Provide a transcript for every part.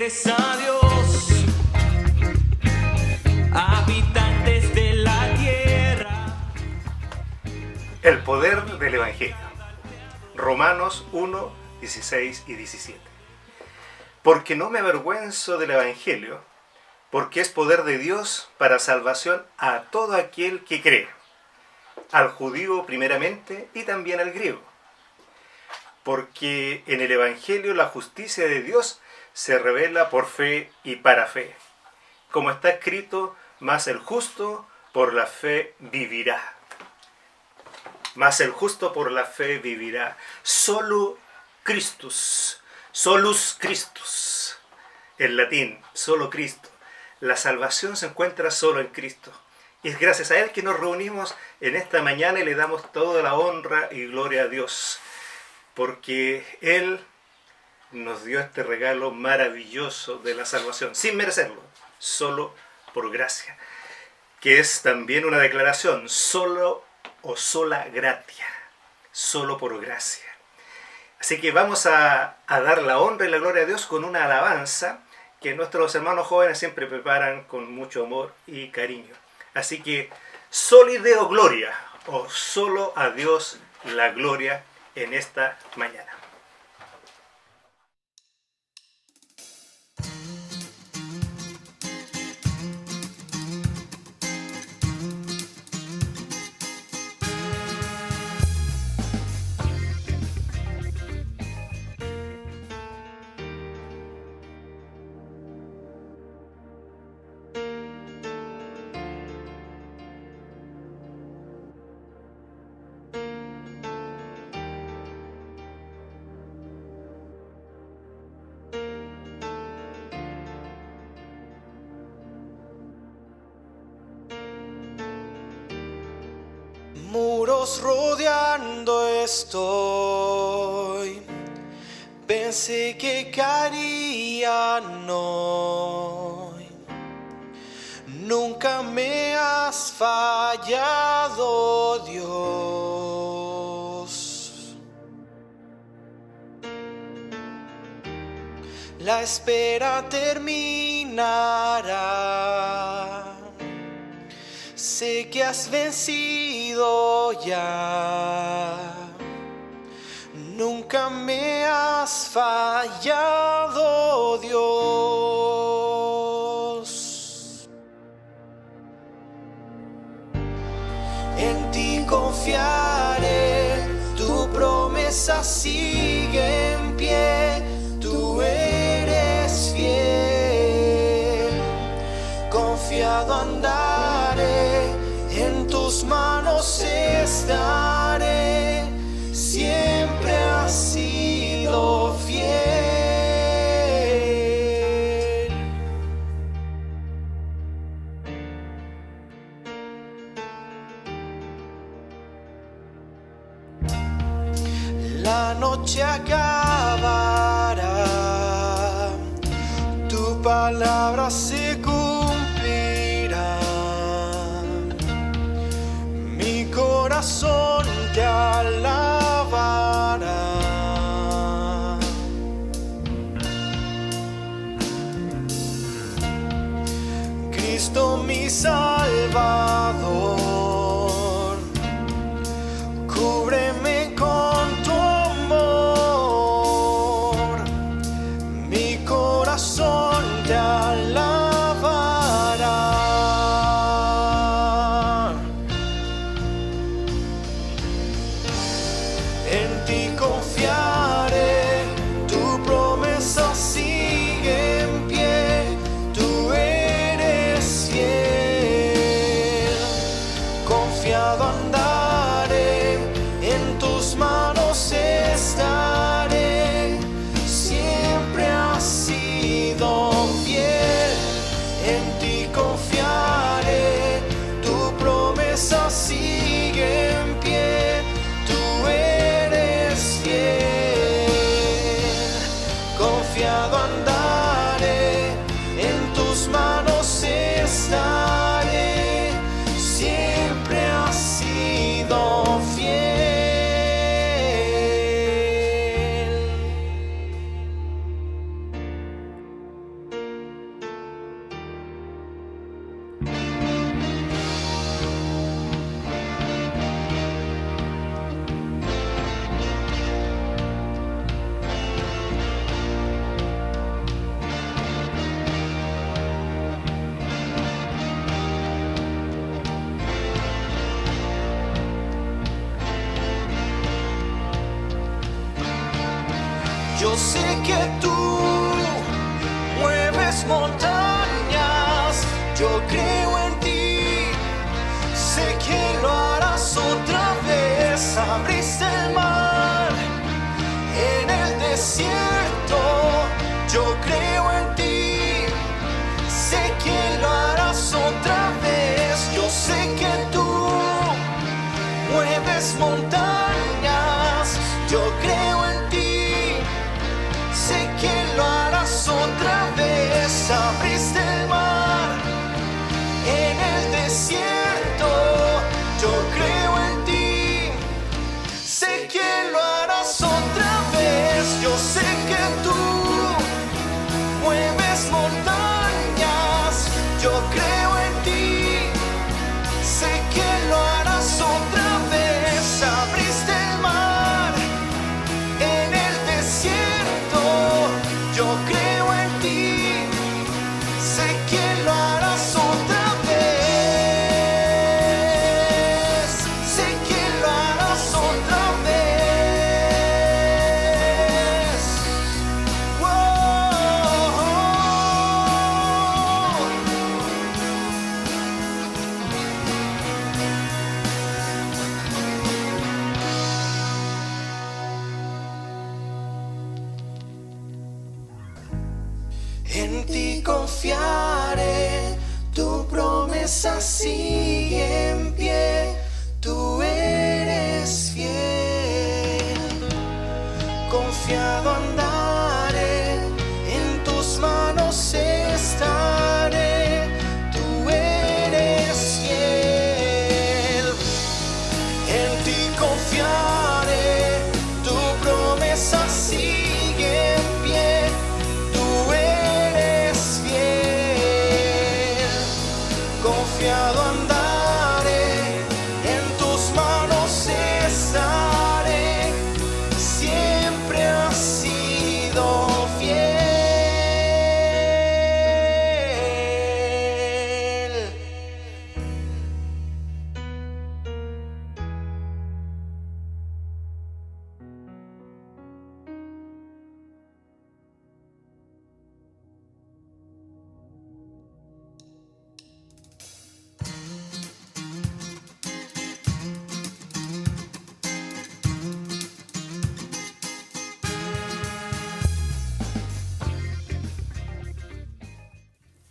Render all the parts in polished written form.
fieles a Dios, habitantes de la tierra. El poder del Evangelio. Romanos 1, 16 y 17. Porque no me avergüenzo del Evangelio, porque es poder de Dios para salvación a todo aquel que cree, al judío primeramente y también al griego. Porque en el Evangelio la justicia de Dios se revela por fe y para fe. Como está escrito, mas el justo por la fe vivirá. Mas el justo por la fe vivirá. Solo Christus, solus Christus, en latín, solo Cristo. La salvación se encuentra solo en Cristo. Y es gracias a Él que nos reunimos en esta mañana y le damos toda la honra y gloria a Dios. Porque Él nos dio este regalo maravilloso de la salvación, sin merecerlo, solo por gracia. Que es también una declaración, solo o sola gratia, solo por gracia. Así que vamos a dar la honra y la gloria a Dios con una alabanza que nuestros hermanos jóvenes siempre preparan con mucho amor y cariño. Así que, soli Deo gloria, o solo a Dios la gloria en esta mañana. Muros rodeando estoy, pensé que caerían hoy. Nunca me has fallado, Dios. La espera terminará. Sé que has vencido ya, nunca me has fallado, Dios. En ti confiaré, tu promesa sigue en pie, tú eres fiel, confiado andaré. En tus manos estaré, siempre has sido fiel. La noche acabará, tu palabra se cumplirá. Mi corazón te alabará. Cristo mi Salvador, cúbreme con tu amor. Mi corazón te alabará. En ti confiaré, tu promesa sigue en pie, tú eres fiel, confiado andaré, en tus manos estaré, siempre has sido fiel. En ti confiaré, tu promesa sigue en pie, tú eres fiel, confiado andaré, en tus manos estaré, siempre has sido fiel. Yo sé que tú mueves montañas, yo creo en ti. Sé que lo harás otra vez. Abriste el mar en el desierto, yo creo en ti. Sé que lo harás otra vez. Yo sé que tú mueves montañas, yo creo en ti. Sé que lo harás otra vez. Abriste el mar en el desierto, yo creo en ti. Sé que lo harás otra vez. Yo sé que tú mueves montañas, yo creo en ti. Sé que lo harás otra vez. Abriste el mar en el desierto, yo creo en ti. Sé que lo harás otra vez. Sé que lo harás otra vez. Wow. En ti confiaré, tu promesa sigue en pie, tú eres fiel. Confiado andaré, en tus manos estaré, tú eres fiel. En ti confiaré, tu promesa sigue en pie, tú eres fiel. Confiado andaré, en tus manos estaré, siempre has sido fiel.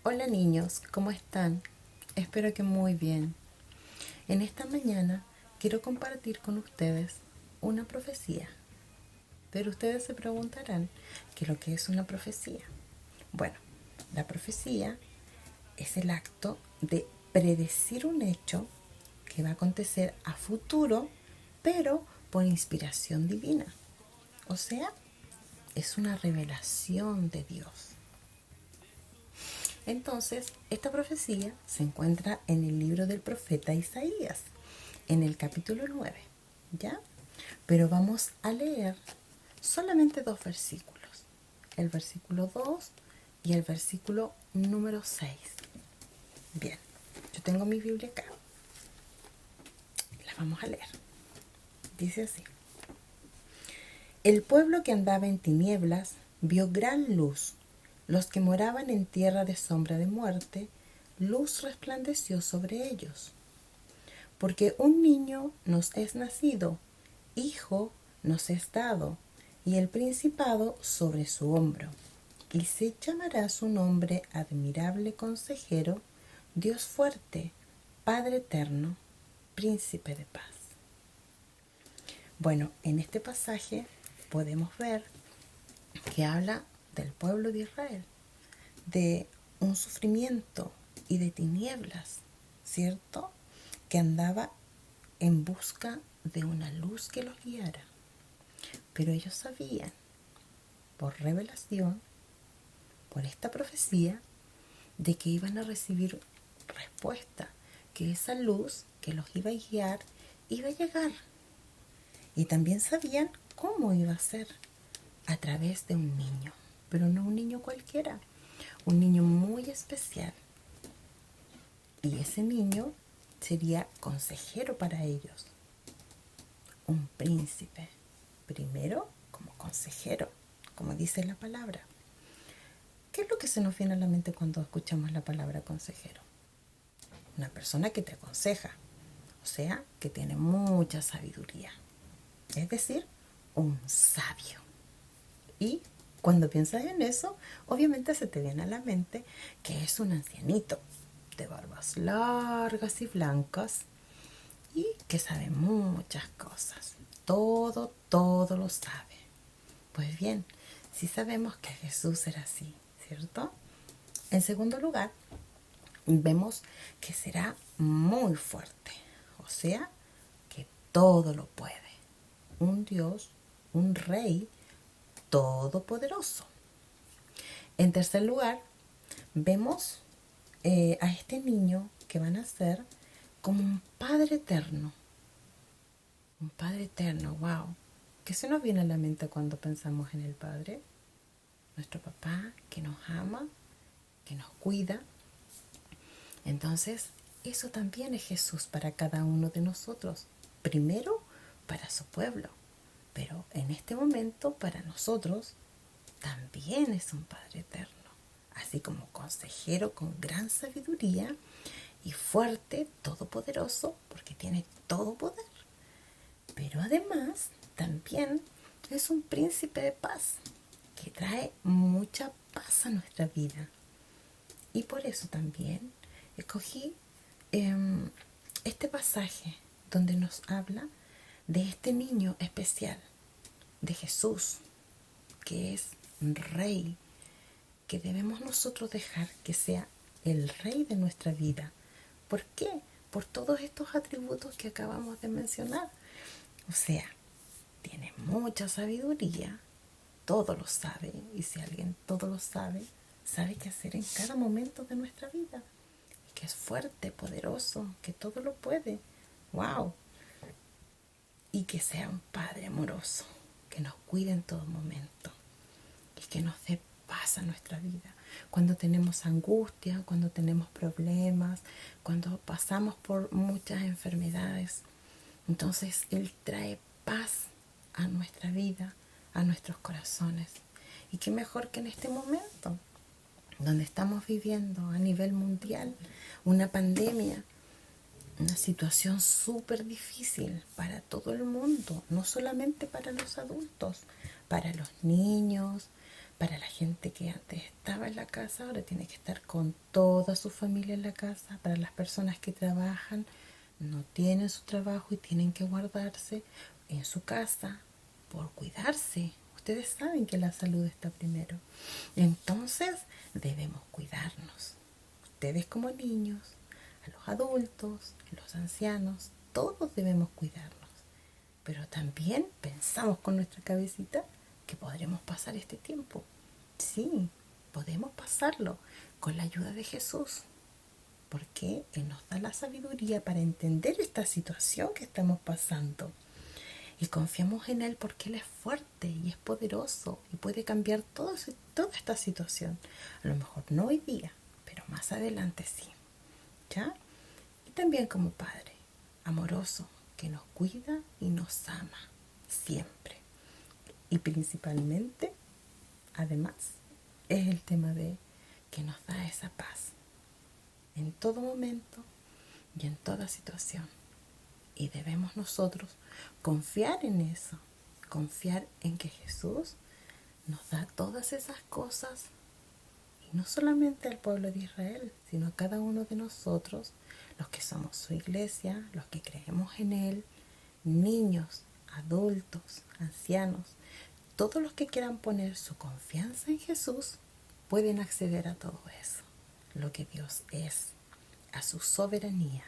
Hola niños, ¿cómo están? Espero que muy bien. En esta mañana quiero compartir con ustedes una profecía. Pero ustedes se preguntarán qué es lo que es una profecía. Bueno, la profecía es el acto de predecir un hecho que va a acontecer a futuro, pero por inspiración divina. O sea, es una revelación de Dios. Entonces, esta profecía se encuentra en el libro del profeta Isaías, en el capítulo 9, ¿ya? Pero vamos a leer solamente 2 versículos, el versículo 2 y el versículo número 6. Bien, yo tengo mi Biblia acá. La vamos a leer. Dice así: El pueblo que andaba en tinieblas vio gran luz. Los que moraban en tierra de sombra de muerte, luz resplandeció sobre ellos. Porque un niño nos es nacido, hijo nos es dado, y el principado sobre su hombro. Y se llamará su nombre Admirable Consejero, Dios Fuerte, Padre Eterno, Príncipe de Paz. Bueno, en este pasaje podemos ver que habla del pueblo de Israel, de un sufrimiento y de tinieblas, ¿cierto? Que andaba en busca de una luz que los guiara. Pero ellos sabían, por revelación, por esta profecía, de que iban a recibir respuesta, que esa luz que los iba a guiar iba a llegar. Y también sabían cómo iba a ser, a través de un niño, pero no un niño cualquiera, un niño muy especial. Y ese niño sería consejero para ellos, un príncipe, primero como consejero, como dice la palabra. ¿Qué es lo que se nos viene a la mente cuando escuchamos la palabra consejero? Una persona que te aconseja, o sea, que tiene mucha sabiduría. Es decir, un sabio. Y cuando piensas en eso, obviamente se te viene a la mente que es un ancianito de barbas largas y blancas y que sabe muchas cosas. Todo lo sabe. Pues bien, sí sabemos que Jesús era así, ¿cierto? En segundo lugar, vemos que será muy fuerte, o sea, que todo lo puede. Un Dios, un rey todopoderoso. En tercer lugar, vemos a este niño que va a nacer como un Padre eterno. Un Padre eterno, wow. ¿Qué se nos viene a la mente cuando pensamos en el Padre? Nuestro papá que nos ama, que nos cuida. Entonces, eso también es Jesús para cada uno de nosotros. Primero, para su pueblo. Pero en este momento, para nosotros, también es un Padre eterno. Así como consejero con gran sabiduría y fuerte, todopoderoso, porque tiene todo poder. Pero además, también es un príncipe de paz, que trae mucha paz a nuestra vida. Y por eso también escogí este pasaje donde nos habla de este niño especial, de Jesús, que es Rey, que debemos nosotros dejar que sea el Rey de nuestra vida. ¿Por qué? Por todos estos atributos que acabamos de mencionar. O sea, tiene mucha sabiduría, todo lo sabe, y si alguien todo lo sabe, sabe qué hacer en cada momento de nuestra vida. Y que es fuerte, poderoso, que todo lo puede. ¡Wow! Y que sea un Padre amoroso, que nos cuide en todo momento y que nos dé paz a nuestra vida. Cuando tenemos angustia, cuando tenemos problemas, cuando pasamos por muchas enfermedades, entonces Él trae paz a nuestra vida, a nuestros corazones. Y qué mejor que en este momento, donde estamos viviendo a nivel mundial una pandemia, una situación súper difícil para todo el mundo, no solamente para los adultos, para los niños, para la gente que antes estaba en la casa, ahora tiene que estar con toda su familia en la casa, para las personas que trabajan, no tienen su trabajo y tienen que guardarse en su casa por cuidarse. Ustedes saben que la salud está primero. Entonces debemos cuidarnos. Ustedes como niños, a los adultos, a los ancianos, todos debemos cuidarnos. Pero también pensamos con nuestra cabecita que podremos pasar este tiempo. Sí, podemos pasarlo con la ayuda de Jesús. Porque Él nos da la sabiduría para entender esta situación que estamos pasando. Y confiamos en Él porque Él es fuerte y es poderoso y puede cambiar toda esta situación. A lo mejor no hoy día, pero más adelante sí. ¿Ya? Y también como Padre amoroso que nos cuida y nos ama siempre. Y principalmente, además, es el tema de que nos da esa paz en todo momento y en toda situación. Y debemos nosotros confiar en eso, confiar en que Jesús nos da todas esas cosas, y no solamente al pueblo de Israel, sino a cada uno de nosotros, los que somos su iglesia, los que creemos en Él, niños, adultos, ancianos, todos los que quieran poner su confianza en Jesús pueden acceder a todo eso, lo que Dios es, a su soberanía.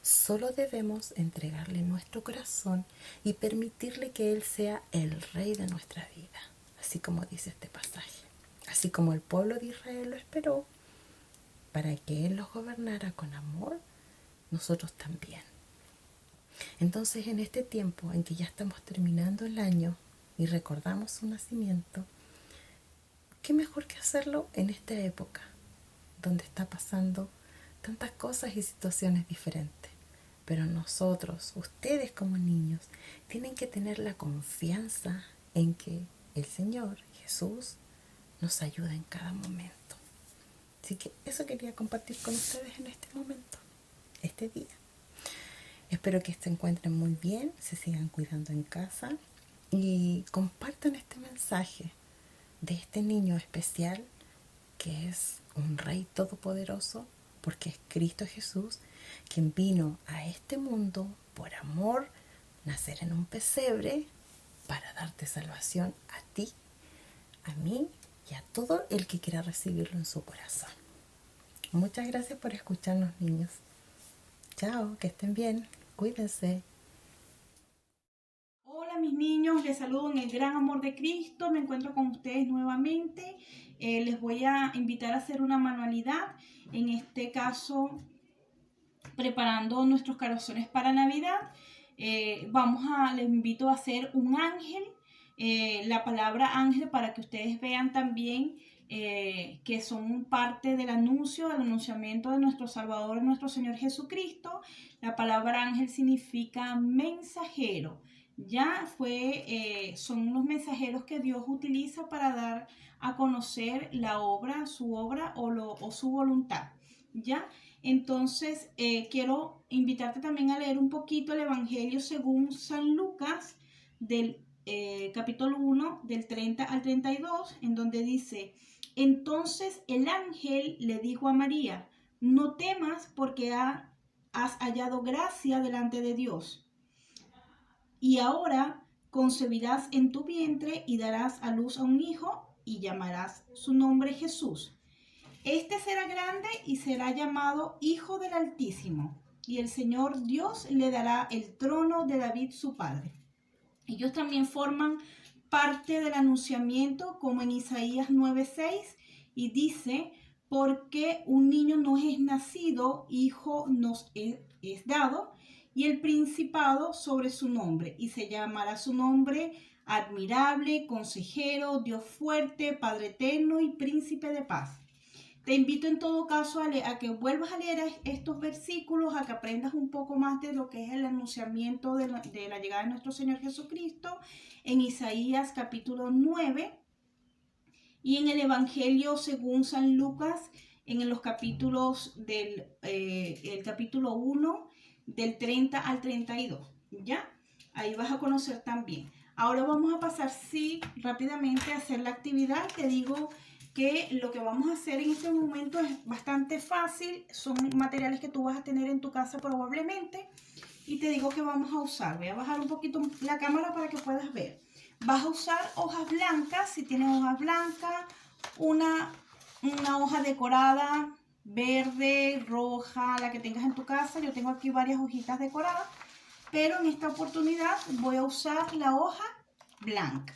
Solo debemos entregarle nuestro corazón y permitirle que Él sea el Rey de nuestra vida, así como dice este pasaje. Así como el pueblo de Israel lo esperó para que Él los gobernara con amor, nosotros también. Entonces, en este tiempo en que ya estamos terminando el año y recordamos su nacimiento, ¿qué mejor que hacerlo en esta época donde está pasando tantas cosas y situaciones diferentes? Pero nosotros, ustedes como niños, tienen que tener la confianza en que el Señor Jesús nos ayuda en cada momento. Así que eso quería compartir con ustedes en este momento, este día. Espero que se encuentren muy bien, se sigan cuidando en casa y compartan este mensaje de este niño especial que es un Rey todopoderoso, porque es Cristo Jesús quien vino a este mundo por amor, nacer en un pesebre para darte salvación a ti, a mí y a todo el que quiera recibirlo en su corazón. Muchas gracias por escucharnos, niños. Chao, que estén bien, cuídense. Hola mis niños, les saludo en el gran amor de Cristo, me encuentro con ustedes nuevamente. Les voy a invitar a hacer una manualidad, en este caso preparando nuestros corazones para Navidad. Les invito a hacer un ángel, la palabra ángel, para que ustedes vean también que son parte del anunciamiento de nuestro Salvador, nuestro Señor Jesucristo. La palabra ángel significa mensajero. Son los mensajeros que Dios utiliza para dar a conocer la obra, su obra o su voluntad. ¿Ya? Entonces, quiero invitarte también a leer un poquito el Evangelio según San Lucas, del capítulo 1, del 30 al 32, en donde dice: entonces el ángel le dijo a María: no temas, porque has hallado gracia delante de Dios. Y ahora concebirás en tu vientre y darás a luz a un hijo y llamarás su nombre Jesús. Este será grande y será llamado Hijo del Altísimo, y el Señor Dios le dará el trono de David su padre. Ellos también forman parte del anunciamiento, como en Isaías 9:6, y dice: porque un niño nos es nacido, hijo nos es dado, y el principado sobre su nombre, y se llamará su nombre admirable, consejero, Dios fuerte, Padre eterno y príncipe de paz. Te invito en todo caso a que vuelvas a leer estos versículos, a que aprendas un poco más de lo que es el anunciamiento de la llegada de nuestro Señor Jesucristo en Isaías capítulo 9 y en el Evangelio según San Lucas en los capítulos el capítulo 1 del 30 al 32. ¿Ya? Ahí vas a conocer también. Ahora vamos a pasar rápidamente a hacer la actividad. Te digo que lo que vamos a hacer en este momento es bastante fácil. Son materiales que tú vas a tener en tu casa probablemente. Y te digo que vamos a usar. Voy a bajar un poquito la cámara para que puedas ver. Vas a usar hojas blancas. Si tienes hojas blancas, una hoja decorada, verde, roja, la que tengas en tu casa. Yo tengo aquí varias hojitas decoradas, pero en esta oportunidad voy a usar la hoja blanca.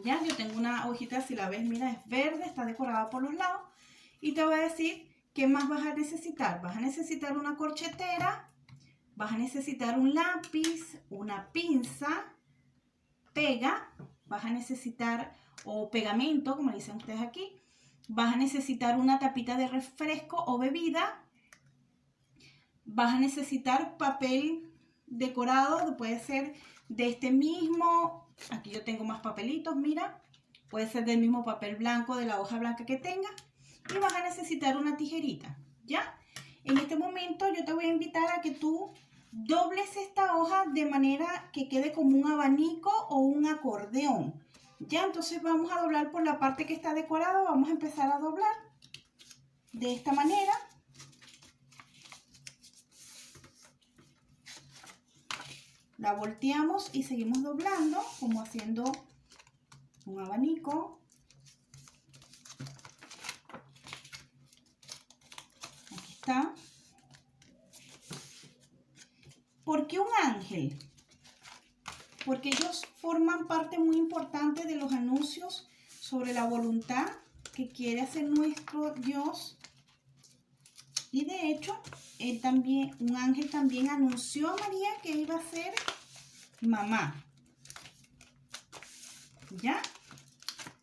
Ya, yo tengo una hojita, si la ves, mira, es verde, está decorada por los lados. Y te voy a decir qué más vas a necesitar. Vas a necesitar una corchetera, vas a necesitar un lápiz, una pinza, pega, vas a necesitar, o pegamento, como dicen ustedes aquí. Vas a necesitar una tapita de refresco o bebida. Vas a necesitar papel decorado, puede ser de este mismo. Aquí yo tengo más papelitos, mira. Puede ser del mismo papel blanco, de la hoja blanca que tengas. Y vas a necesitar una tijerita, ¿ya? En este momento yo te voy a invitar a que tú dobles esta hoja de manera que quede como un abanico o un acordeón. Ya, entonces vamos a doblar por la parte que está decorada. Vamos a empezar a doblar de esta manera. La volteamos y seguimos doblando, como haciendo un abanico. Aquí está. ¿Por qué un ángel? Porque ellos forman parte muy importante de los anuncios sobre la voluntad que quiere hacer nuestro Dios. Y de hecho, un ángel también anunció a María que iba a ser mamá. ¿Ya?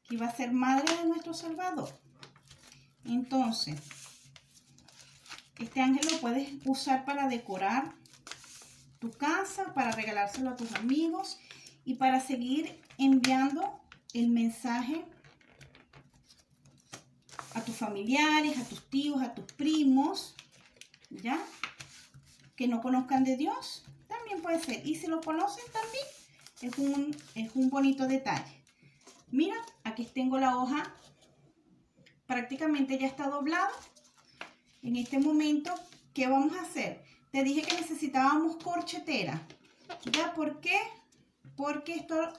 Que iba a ser madre de nuestro Salvador. Entonces, este ángel lo puedes usar para decorar tu casa, para regalárselo a tus amigos. y para seguir enviando el mensaje a tus familiares, a tus tíos, a tus primos, ¿ya? Que no conozcan de Dios, también puede ser. Y si lo conocen también, es un bonito detalle. Mira, aquí tengo la hoja, prácticamente ya está doblada. En este momento, ¿qué vamos a hacer? Te dije que necesitábamos corchetera. ¿Ya? ¿Por qué? Porque esto,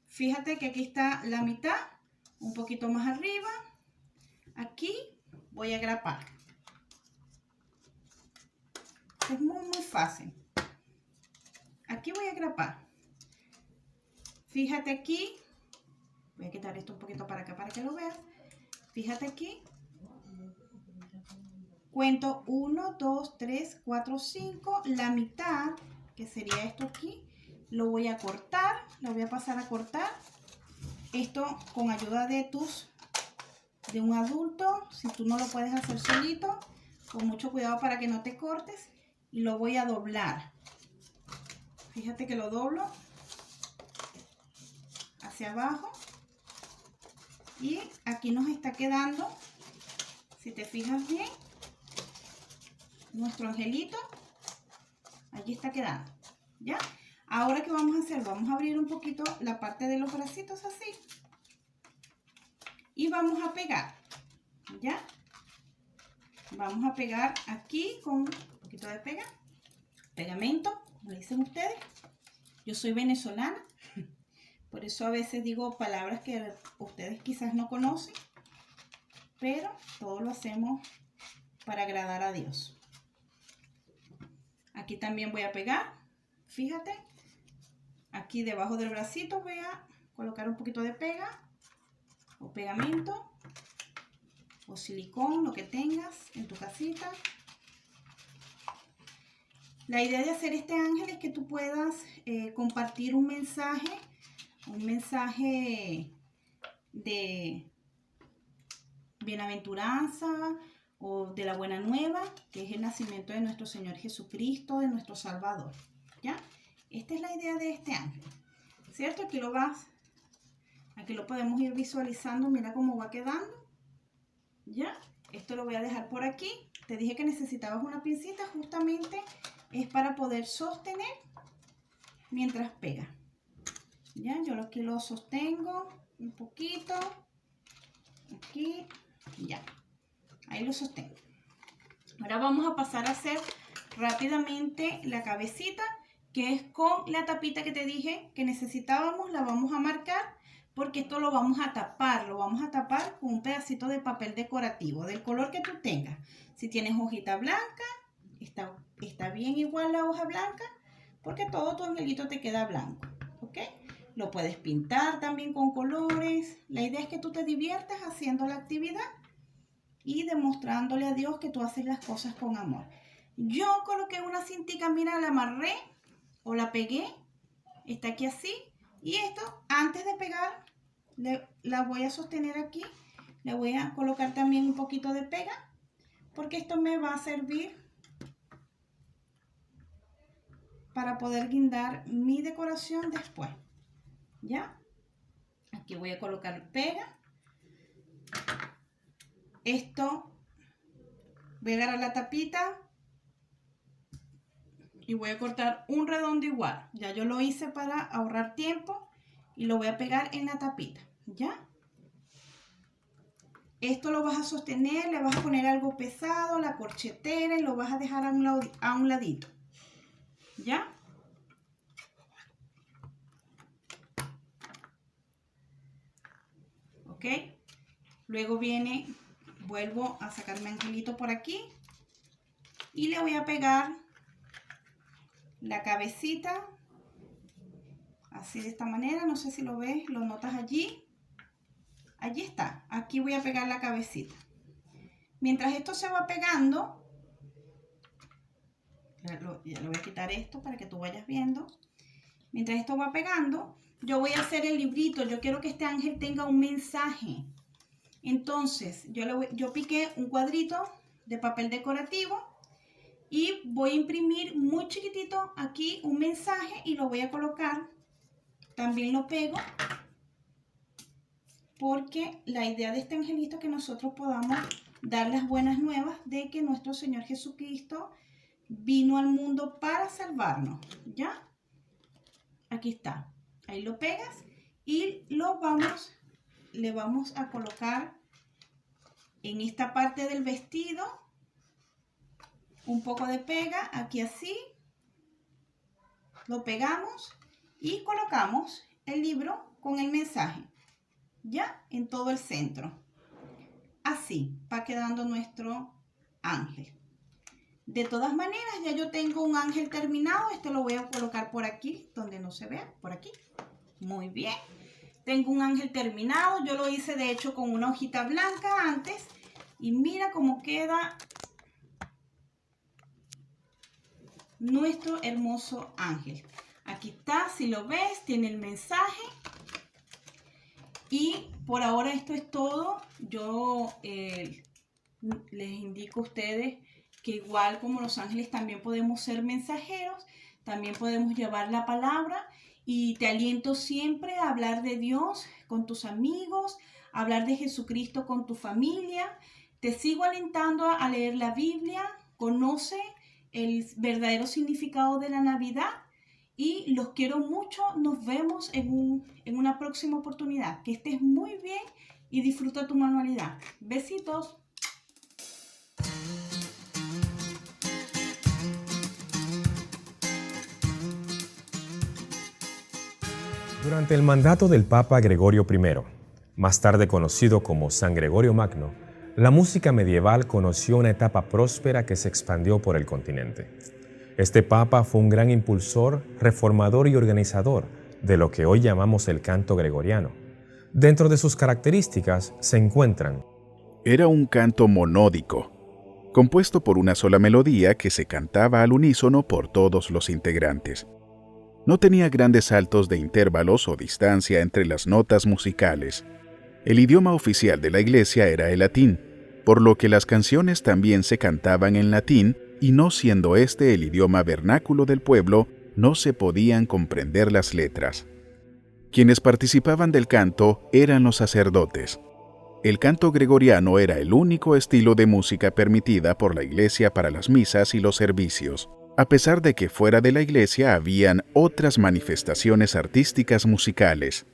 fíjate que aquí está la mitad, un poquito más arriba. Aquí voy a grapar. Es muy fácil. Aquí voy a grapar. Fíjate aquí. Voy a quitar esto un poquito para acá para que lo veas. Fíjate aquí. Cuento 1, 2, 3, 4, 5. La mitad, que sería esto aquí, lo voy a cortar. Lo voy a pasar a cortar. Esto con ayuda de un adulto. Si tú no lo puedes hacer solito, con mucho cuidado para que no te cortes. Y lo voy a doblar. Fíjate que lo doblo hacia abajo. Y aquí nos está quedando, si te fijas bien, nuestro angelito. Allí está quedando. ¿Ya? Ahora, ¿qué vamos a hacer? Vamos a abrir un poquito la parte de los bracitos así. Y vamos a pegar. ¿Ya? Vamos a pegar aquí con un poquito de pegamento, como dicen ustedes. Yo soy venezolana, por eso a veces digo palabras que ustedes quizás no conocen, pero todo lo hacemos para agradar a Dios. Aquí también voy a pegar, fíjate, aquí debajo del bracito voy a colocar un poquito de pega o pegamento o silicón, lo que tengas en tu casita. La idea de hacer este ángel es que tú puedas compartir un mensaje de bienaventuranza o de la buena nueva, que es el nacimiento de nuestro Señor Jesucristo, de nuestro Salvador. ¿Ya? Esta es la idea de este ángel, ¿cierto? Aquí lo podemos ir visualizando, mira cómo va quedando. ¿Ya? Esto lo voy a dejar por aquí. Te dije que necesitabas una pincita, justamente es para poder sostener mientras pega. Ya, yo aquí lo sostengo un poquito. Aquí, ya. Ahí lo sostengo. Ahora vamos a pasar a hacer rápidamente la cabecita, que es con la tapita que te dije que necesitábamos. La vamos a marcar porque esto lo vamos a tapar. Lo vamos a tapar con un pedacito de papel decorativo, del color que tú tengas. Si tienes hojita blanca, está bien igual la hoja blanca, porque todo tu angelito te queda blanco, ¿ok? Lo puedes pintar también con colores. La idea es que tú te diviertas haciendo la actividad y demostrándole a Dios que tú haces las cosas con amor. Yo coloqué una cintica, mira, la amarré o la pegué. Está aquí así. Y esto, antes de pegar, la voy a sostener aquí. Le voy a colocar también un poquito de pega, porque esto me va a servir para poder guindar mi decoración después. ¿Ya? Aquí voy a colocar pega. Esto, voy a agarrar la tapita y voy a cortar un redondo igual. Ya yo lo hice para ahorrar tiempo y lo voy a pegar en la tapita. ¿Ya? Esto lo vas a sostener, le vas a poner algo pesado, la corchetera, y lo vas a dejar a un ladito. ¿Ya? ¿Ok? Luego vuelvo a sacar mi angelito por aquí y le voy a pegar la cabecita así, de esta manera. No sé si lo ves, lo notas allí. Allí está. Aquí voy a pegar la cabecita. Mientras esto se va pegando, ya le voy a quitar esto para que tú vayas viendo. Mientras esto va pegando, yo voy a hacer el librito. Yo quiero que este ángel tenga un mensaje. Entonces, yo piqué un cuadrito de papel decorativo y voy a imprimir muy chiquitito aquí un mensaje y lo voy a colocar también lo pego, porque la idea de este angelito es que nosotros podamos dar las buenas nuevas de que nuestro Señor Jesucristo vino al mundo para salvarnos, ¿ya? Aquí está. Ahí lo pegas y le vamos a colocar en esta parte del vestido un poco de pega, aquí así. Lo pegamos y colocamos el libro con el mensaje, ¿ya? En todo el centro. Así va quedando nuestro ángel. De todas maneras, ya yo tengo un ángel terminado. Este lo voy a colocar por aquí, donde no se vea, por aquí. Muy bien. Tengo un ángel terminado. Yo lo hice, de hecho, con una hojita blanca antes. Y mira cómo queda nuestro hermoso ángel. Aquí está, si lo ves, tiene el mensaje. Y por ahora esto es todo. Yo les indico a ustedes que igual como los ángeles también podemos ser mensajeros, también podemos llevar la palabra, y te aliento siempre a hablar de Dios con tus amigos, a hablar de Jesucristo con tu familia. Te sigo alentando a leer la Biblia, conoce el verdadero significado de la Navidad y los quiero mucho. Nos vemos en una próxima oportunidad. Que estés muy bien y disfruta tu manualidad. Besitos. Durante el mandato del Papa Gregorio I, más tarde conocido como San Gregorio Magno, la música medieval conoció una etapa próspera que se expandió por el continente. Este Papa fue un gran impulsor, reformador y organizador de lo que hoy llamamos el canto gregoriano. Dentro de sus características se encuentran: era un canto monódico, compuesto por una sola melodía que se cantaba al unísono por todos los integrantes. No tenía grandes saltos de intervalos o distancia entre las notas musicales. El idioma oficial de la Iglesia era el latín, por lo que las canciones también se cantaban en latín, y no siendo este el idioma vernáculo del pueblo, no se podían comprender las letras. Quienes participaban del canto eran los sacerdotes. El canto gregoriano era el único estilo de música permitida por la Iglesia para las misas y los servicios, a pesar de que fuera de la Iglesia habían otras manifestaciones artísticas musicales.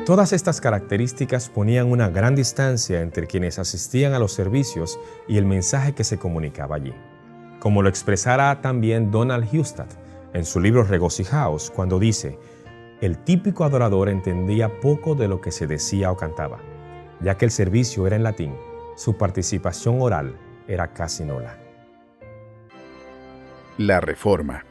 Todas estas características ponían una gran distancia entre quienes asistían a los servicios y el mensaje que se comunicaba allí, como lo expresara también Donald Hustad en su libro Regocijaos, cuando dice: el típico adorador entendía poco de lo que se decía o cantaba, ya que el servicio era en latín, su participación oral era casi nula. La Reforma.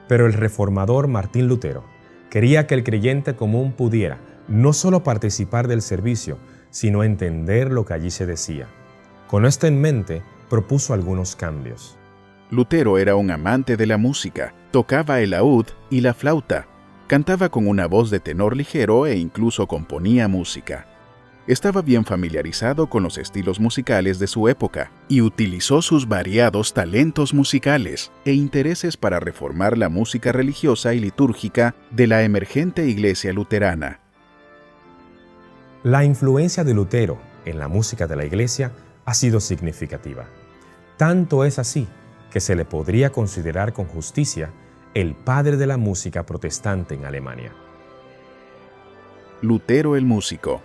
Pero el reformador Martín Lutero quería que el creyente común pudiera no solo participar del servicio, sino entender lo que allí se decía. Con esto en mente, propuso algunos cambios. Lutero era un amante de la música, tocaba el laúd y la flauta, cantaba con una voz de tenor ligero e incluso componía música. Estaba bien familiarizado con los estilos musicales de su época y utilizó sus variados talentos musicales e intereses para reformar la música religiosa y litúrgica de la emergente iglesia luterana. La influencia de Lutero en la música de la iglesia ha sido significativa. Tanto es así que se le podría considerar con justicia el padre de la música protestante en Alemania. Lutero el músico.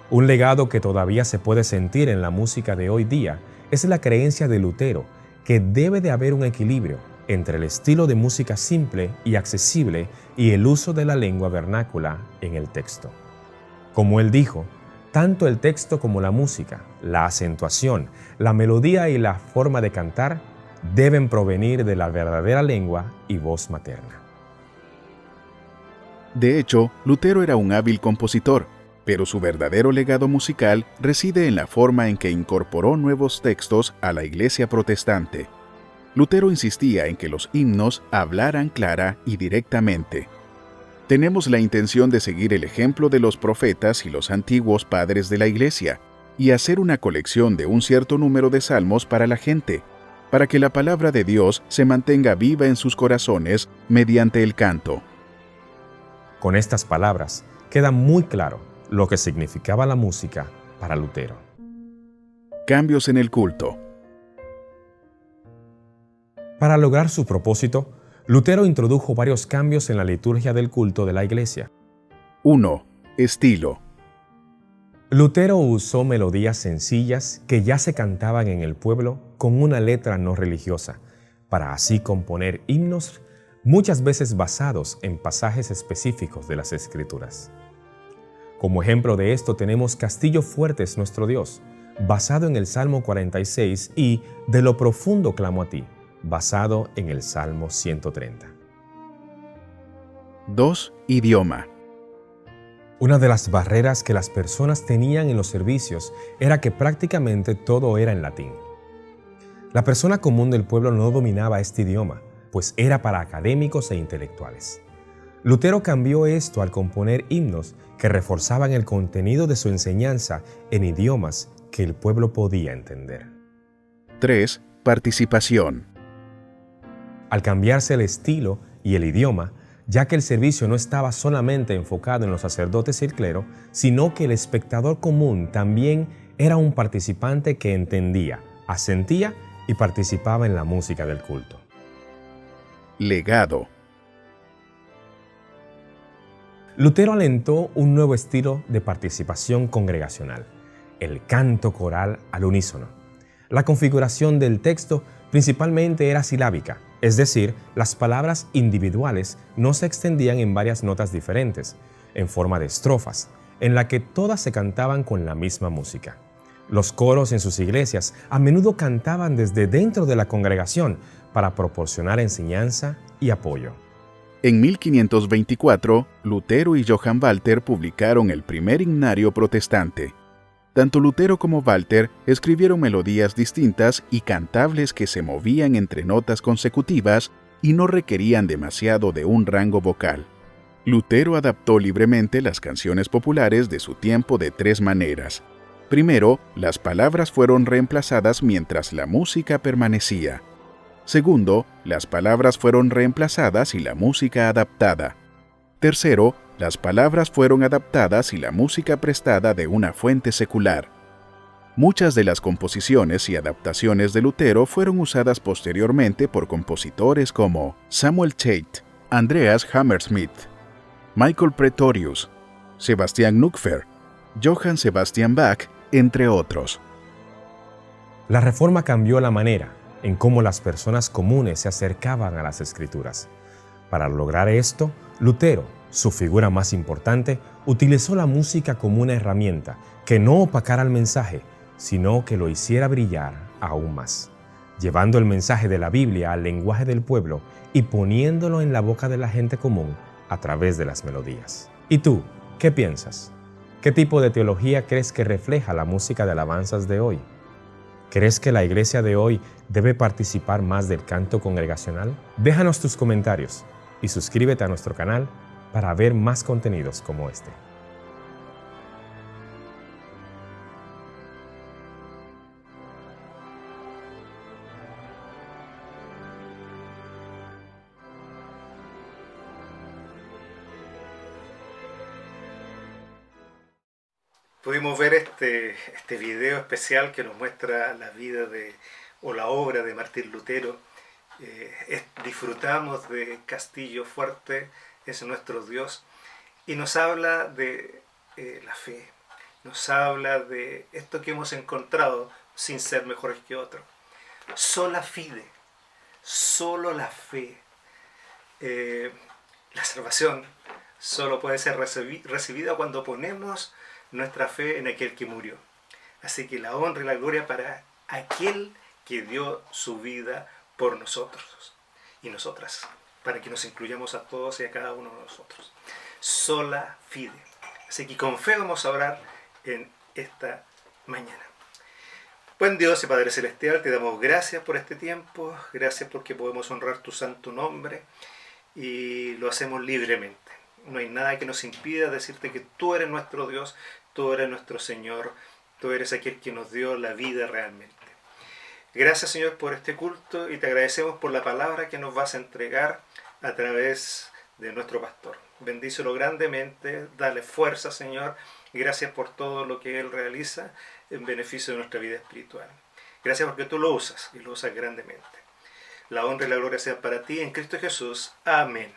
Un legado que todavía se puede sentir en la música de hoy día es la creencia de Lutero que debe de haber un equilibrio entre el estilo de música simple y accesible y el uso de la lengua vernácula en el texto. Como él dijo, tanto el texto como la música, la acentuación, la melodía y la forma de cantar deben provenir de la verdadera lengua y voz materna. De hecho, Lutero era un hábil compositor, pero su verdadero legado musical reside en la forma en que incorporó nuevos textos a la iglesia protestante. Lutero insistía en que los himnos hablaran clara y directamente. Tenemos la intención de seguir el ejemplo de los profetas y los antiguos padres de la iglesia, y hacer una colección de un cierto número de salmos para la gente, para que la palabra de Dios se mantenga viva en sus corazones mediante el canto. Con estas palabras queda muy claro lo que significaba la música para Lutero. Cambios en el culto. Para lograr su propósito, Lutero introdujo varios cambios en la liturgia del culto de la Iglesia. 1. Estilo. Lutero usó melodías sencillas que ya se cantaban en el pueblo con una letra no religiosa, para así componer himnos muchas veces basados en pasajes específicos de las Escrituras. Como ejemplo de esto tenemos Castillo fuerte es nuestro Dios, basado en el Salmo 46, y De lo profundo clamo a ti, basado en el Salmo 130. 2. Idioma. Una de las barreras que las personas tenían en los servicios era que prácticamente todo era en latín. La persona común del pueblo no dominaba este idioma, pues era para académicos e intelectuales. Lutero cambió esto al componer himnos que reforzaban el contenido de su enseñanza en idiomas que el pueblo podía entender. 3. Participación. Al cambiarse el estilo y el idioma, ya que el servicio no estaba solamente enfocado en los sacerdotes y el clero, sino que el espectador común también era un participante que entendía, asentía y participaba en la música del culto. Legado. Lutero alentó un nuevo estilo de participación congregacional, el canto coral al unísono. La configuración del texto principalmente era silábica, es decir, las palabras individuales no se extendían en varias notas diferentes, en forma de estrofas, en la que todas se cantaban con la misma música. Los coros en sus iglesias a menudo cantaban desde dentro de la congregación para proporcionar enseñanza y apoyo. En 1524, Lutero y Johann Walter publicaron el primer himnario protestante. Tanto Lutero como Walter escribieron melodías distintas y cantables que se movían entre notas consecutivas y no requerían demasiado de un rango vocal. Lutero adaptó libremente las canciones populares de su tiempo de 3 maneras. Primero, las palabras fueron reemplazadas mientras la música permanecía. Segundo, las palabras fueron reemplazadas y la música adaptada. Tercero, las palabras fueron adaptadas y la música prestada de una fuente secular. Muchas de las composiciones y adaptaciones de Lutero fueron usadas posteriormente por compositores como Samuel Tate, Andreas Hammersmith, Michael Pretorius, Sebastian Knupfer, Johann Sebastian Bach, entre otros. La Reforma cambió la manera en cómo las personas comunes se acercaban a las Escrituras. Para lograr esto, Lutero, su figura más importante, utilizó la música como una herramienta que no opacara el mensaje, sino que lo hiciera brillar aún más, llevando el mensaje de la Biblia al lenguaje del pueblo y poniéndolo en la boca de la gente común a través de las melodías. ¿Y tú, qué piensas? ¿Qué tipo de teología crees que refleja la música de alabanzas de hoy? ¿Crees que la iglesia de hoy debe participar más del canto congregacional? Déjanos tus comentarios y suscríbete a nuestro canal para ver más contenidos como este. Pudimos ver este video especial que nos muestra la vida o la obra de Martín Lutero. Disfrutamos de Castillo fuerte es nuestro Dios y nos habla de la fe, nos habla de esto que hemos encontrado sin ser mejores que otros. Sola fide, solo la fe. La salvación solo puede ser recibida cuando ponemos nuestra fe en aquel que murió. Así que la honra y la gloria para aquel que dio su vida por nosotros y nosotras, para que nos incluyamos a todos y a cada uno de nosotros. Sola fide. Así que con fe vamos a orar en esta mañana. Buen Dios y Padre Celestial, te damos gracias por este tiempo, gracias porque podemos honrar tu santo nombre y lo hacemos libremente. No hay nada que nos impida decirte que tú eres nuestro Dios, tú eres nuestro Señor, Tú eres aquel que nos dio la vida realmente. Gracias, Señor, por este culto y te agradecemos por la palabra que nos vas a entregar a través de nuestro pastor. Bendícelo grandemente, dale fuerza, Señor. Gracias por todo lo que Él realiza en beneficio de nuestra vida espiritual. Gracias porque tú lo usas y lo usas grandemente. La honra y la gloria sean para ti en Cristo Jesús. Amén.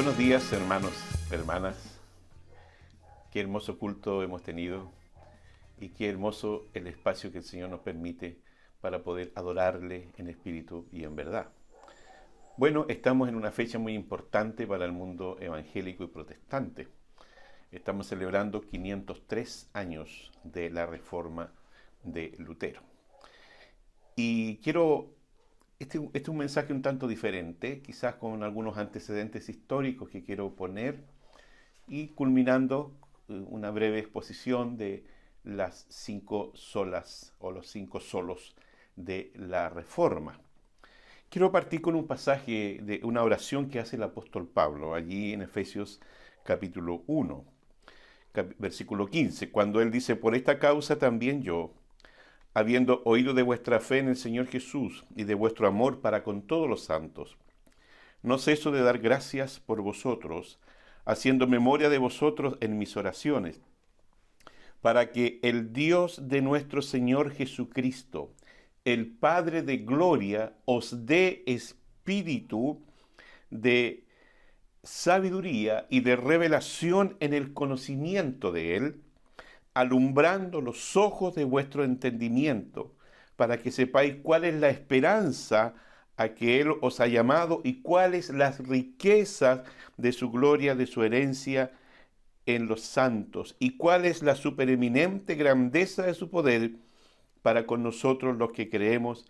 Buenos días, hermanos, hermanas. Qué hermoso culto hemos tenido y qué hermoso el espacio que el Señor nos permite para poder adorarle en espíritu y en verdad. Bueno, estamos en una fecha muy importante para el mundo evangélico y protestante. Estamos celebrando 503 años de la Reforma de Lutero. Y quiero, este es un mensaje un tanto diferente, quizás con algunos antecedentes históricos que quiero poner y culminando una breve exposición de las 5 solas o los 5 solos de la Reforma. Quiero partir con un pasaje de una oración que hace el apóstol Pablo, allí en Efesios capítulo 1, versículo 15, cuando él dice: por esta causa también yo, habiendo oído de vuestra fe en el Señor Jesús y de vuestro amor para con todos los santos, no ceso de dar gracias por vosotros, haciendo memoria de vosotros en mis oraciones, para que el Dios de nuestro Señor Jesucristo, el Padre de gloria, os dé espíritu de sabiduría y de revelación en el conocimiento de Él, alumbrando los ojos de vuestro entendimiento, para que sepáis cuál es la esperanza a que Él os ha llamado y cuáles las riquezas de su gloria, de su herencia en los santos, y cuál es la supereminente grandeza de su poder para con nosotros los que creemos,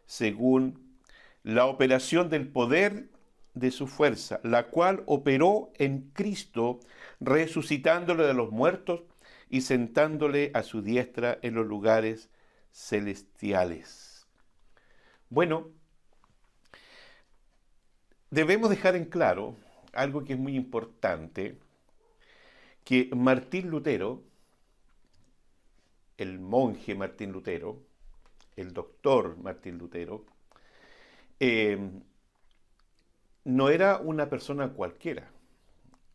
según la operación del poder de su fuerza, la cual operó en Cristo, resucitándole de los muertos y sentándole a su diestra en los lugares celestiales. Bueno, debemos dejar en claro algo que es muy importante, que Martín Lutero, el monje Martín Lutero, el doctor Martín Lutero, no era una persona cualquiera,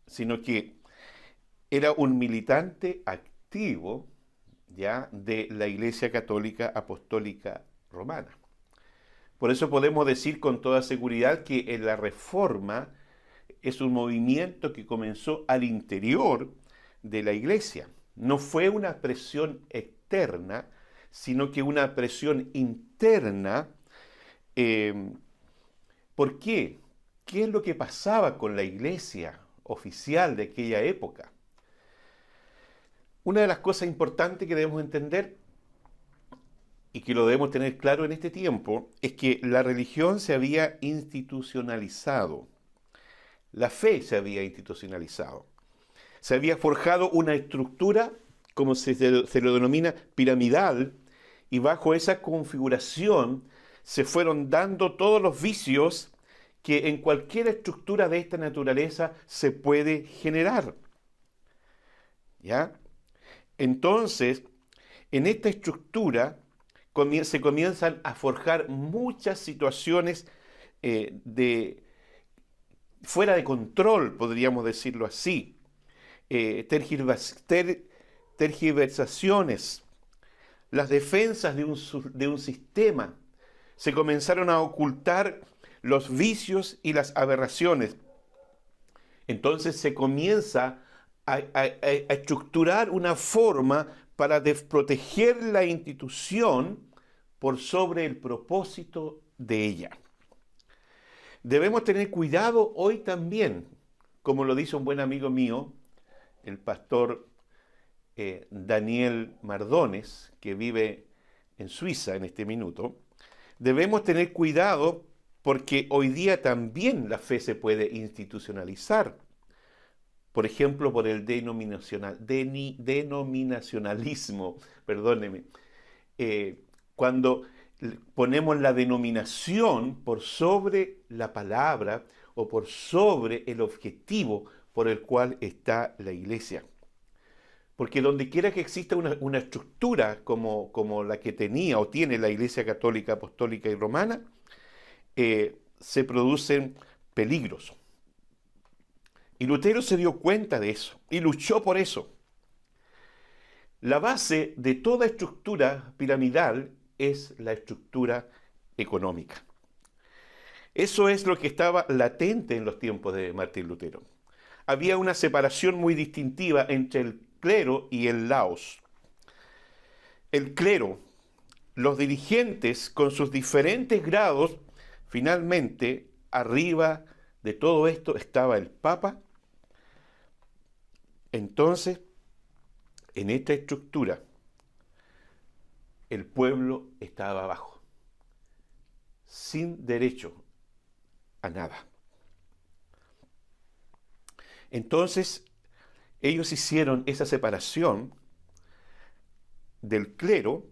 sino que era un militante activo ya de la Iglesia Católica Apostólica Romana. Por eso podemos decir con toda seguridad que en la Reforma es un movimiento que comenzó al interior de la Iglesia. No fue una presión externa, sino que una presión interna. ¿Por qué? ¿Qué es lo que pasaba con la Iglesia oficial de aquella época? Una de las cosas importantes que debemos entender y que lo debemos tener claro en este tiempo es que la religión se había institucionalizado. La fe se había institucionalizado. Se había forjado una estructura, como se lo denomina, piramidal, y bajo esa configuración se fueron dando todos los vicios que en cualquier estructura de esta naturaleza se puede generar. ¿Ya? Entonces, en esta estructura se comienzan a forjar muchas situaciones fuera de control, podríamos decirlo así. Tergiversaciones, las defensas de un sistema. Se comenzaron a ocultar los vicios y las aberraciones. Entonces se comienza a estructurar una forma para proteger la institución por sobre el propósito de ella. Debemos tener cuidado hoy también, como lo dice un buen amigo mío, el pastor Daniel Mardones, que vive en Suiza en este minuto. Debemos tener cuidado porque hoy día también la fe se puede institucionalizar. Por ejemplo, por el denominacionalismo, perdóneme. Cuando ponemos la denominación por sobre la palabra o por sobre el objetivo por el cual está la iglesia. Porque donde quiera que exista una estructura como la que tenía o tiene la Iglesia Católica, Apostólica y Romana, se producen peligros. Y Lutero se dio cuenta de eso y luchó por eso. La base de toda estructura piramidal es la estructura económica. Eso es lo que estaba latente en los tiempos de Martín Lutero. Había una separación muy distintiva entre el clero y el laos. El clero, los dirigentes con sus diferentes grados, finalmente, arriba de todo esto estaba el Papa. Entonces, en esta estructura, el pueblo estaba abajo, sin derecho a nada. Entonces, ellos hicieron esa separación del clero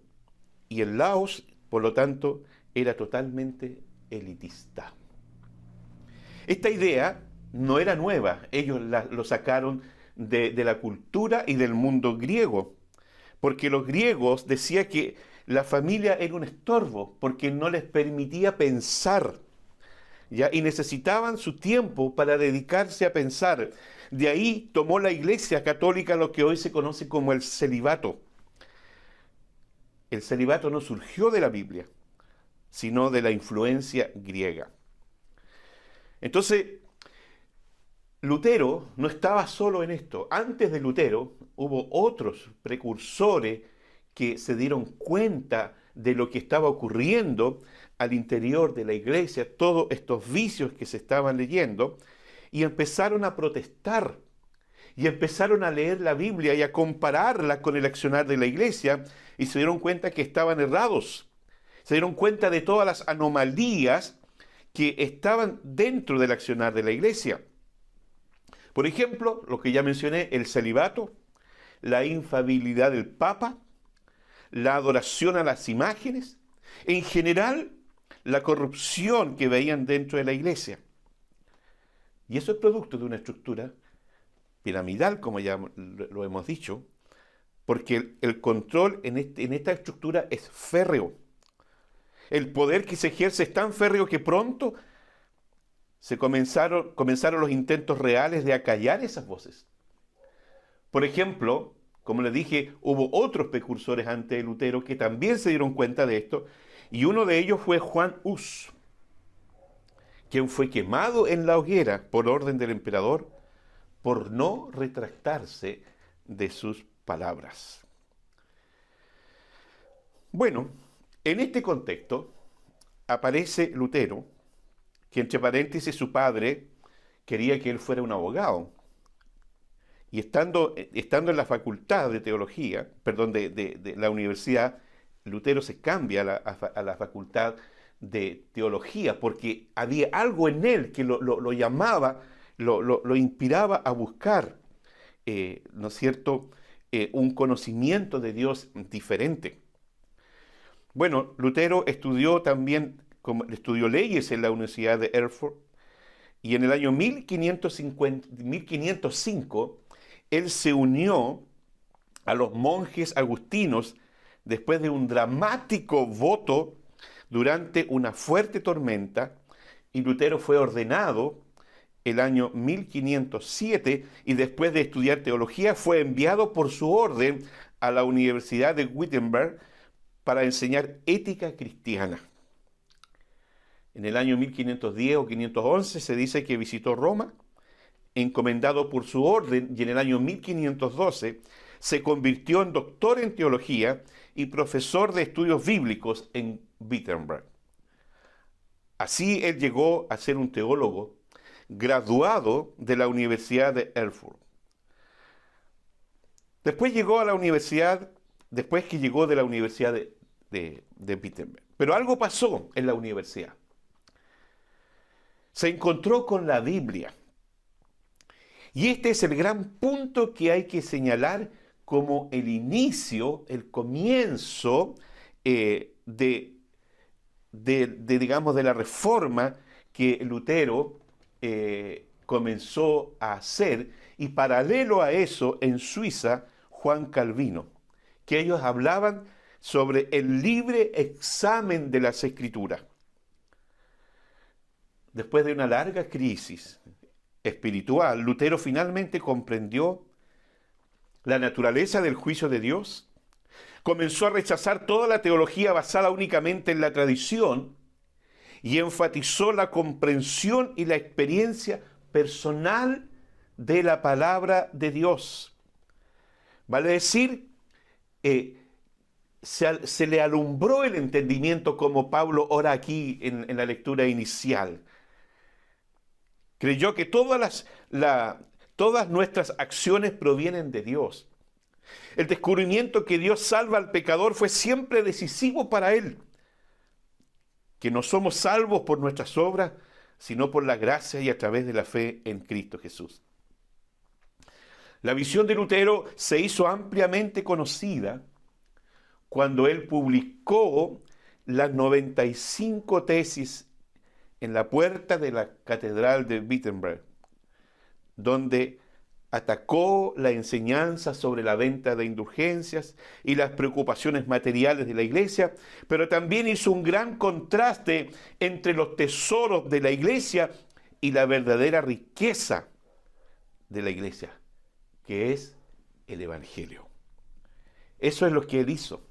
y el laos, por lo tanto, era totalmente elitista. Esta idea no era nueva, ellos lo sacaron de la cultura y del mundo griego, porque los griegos decían que la familia era un estorbo, porque no les permitía pensar, ¿ya? Y necesitaban su tiempo para dedicarse a pensar. De ahí tomó la Iglesia Católica lo que hoy se conoce como el celibato. El celibato no surgió de la Biblia, sino de la influencia griega. Entonces, Lutero no estaba solo en esto. Antes de Lutero hubo otros precursores que se dieron cuenta de lo que estaba ocurriendo al interior de la iglesia, todos estos vicios que se estaban leyendo, y empezaron a protestar, y empezaron a leer la Biblia y a compararla con el accionar de la iglesia, y se dieron cuenta que estaban errados. Se dieron cuenta de todas las anomalías que estaban dentro del accionar de la iglesia. Por ejemplo, lo que ya mencioné, el celibato, la infalibilidad del Papa, la adoración a las imágenes, en general, la corrupción que veían dentro de la iglesia. Y eso es producto de una estructura piramidal, como ya lo hemos dicho, porque el control en esta estructura es férreo. El poder que se ejerce es tan férreo que pronto comenzaron los intentos reales de acallar esas voces. Por ejemplo, como les dije, hubo otros precursores antes de Lutero que también se dieron cuenta de esto, y uno de ellos fue Juan Hus, quien fue quemado en la hoguera por orden del emperador por no retractarse de sus palabras. Bueno, en este contexto aparece Lutero, que entre paréntesis su padre quería que él fuera un abogado. Y estando en la facultad de teología, de la universidad, Lutero se cambia a la facultad de teología, porque había algo en él que lo llamaba, lo inspiraba a buscar, ¿no es cierto?, un conocimiento de Dios diferente. Bueno, Lutero estudió leyes en la Universidad de Erfurt, y en el año 1505 él se unió a los monjes agustinos después de un dramático voto durante una fuerte tormenta, y Lutero fue ordenado el año 1507 y después de estudiar teología fue enviado por su orden a la Universidad de Wittenberg para enseñar ética cristiana. En el año 1510 o 1511 se dice que visitó Roma, encomendado por su orden, y en el año 1512 se convirtió en doctor en teología y profesor de estudios bíblicos en Wittenberg. Así él llegó a ser un teólogo graduado de la Universidad de Erfurt. Después que llegó de la Universidad de Wittenberg. Pero algo pasó en la universidad. Se encontró con la Biblia. Y este es el gran punto que hay que señalar como el inicio, el comienzo digamos, de la reforma que Lutero comenzó a hacer, y paralelo a eso en Suiza, Juan Calvino, que ellos hablaban sobre el libre examen de las Escrituras. Después de una larga crisis espiritual, Lutero finalmente comprendió la naturaleza del juicio de Dios, comenzó a rechazar toda la teología basada únicamente en la tradición y enfatizó la comprensión y la experiencia personal de la palabra de Dios. Vale decir, se le alumbró el entendimiento, como Pablo ora aquí en la lectura inicial. Creyó que todas nuestras acciones provienen de Dios. El descubrimiento que Dios salva al pecador fue siempre decisivo para él. Que no somos salvos por nuestras obras, sino por la gracia y a través de la fe en Cristo Jesús. La visión de Lutero se hizo ampliamente conocida cuando él publicó las 95 tesis en la puerta de la Catedral de Wittenberg, donde atacó la enseñanza sobre la venta de indulgencias y las preocupaciones materiales de la Iglesia, pero también hizo un gran contraste entre los tesoros de la Iglesia y la verdadera riqueza de la Iglesia, que es el Evangelio. Eso es lo que él hizo.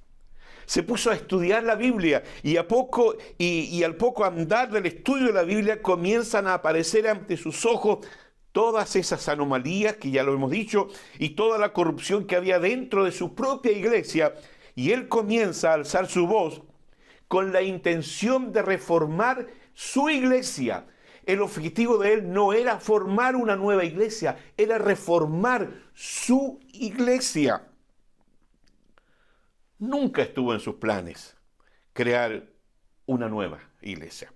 Se puso a estudiar la Biblia y al poco andar del estudio de la Biblia comienzan a aparecer ante sus ojos todas esas anomalías que ya lo hemos dicho y toda la corrupción que había dentro de su propia iglesia, y él comienza a alzar su voz con la intención de reformar su iglesia. El objetivo de él no era formar una nueva iglesia, era reformar su iglesia. Nunca estuvo en sus planes crear una nueva iglesia.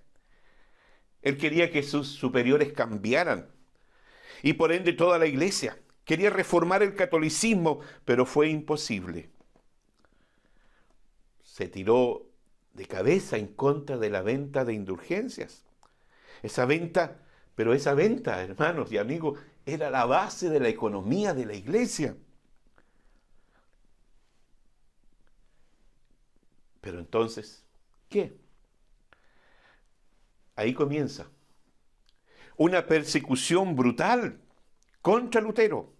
Él quería que sus superiores cambiaran y por ende toda la iglesia. Quería reformar el catolicismo, pero fue imposible. Se tiró de cabeza en contra de la venta de indulgencias. Esa venta, hermanos y amigos, era la base de la economía de la iglesia. Pero entonces, ¿qué? Ahí comienza una persecución brutal contra Lutero,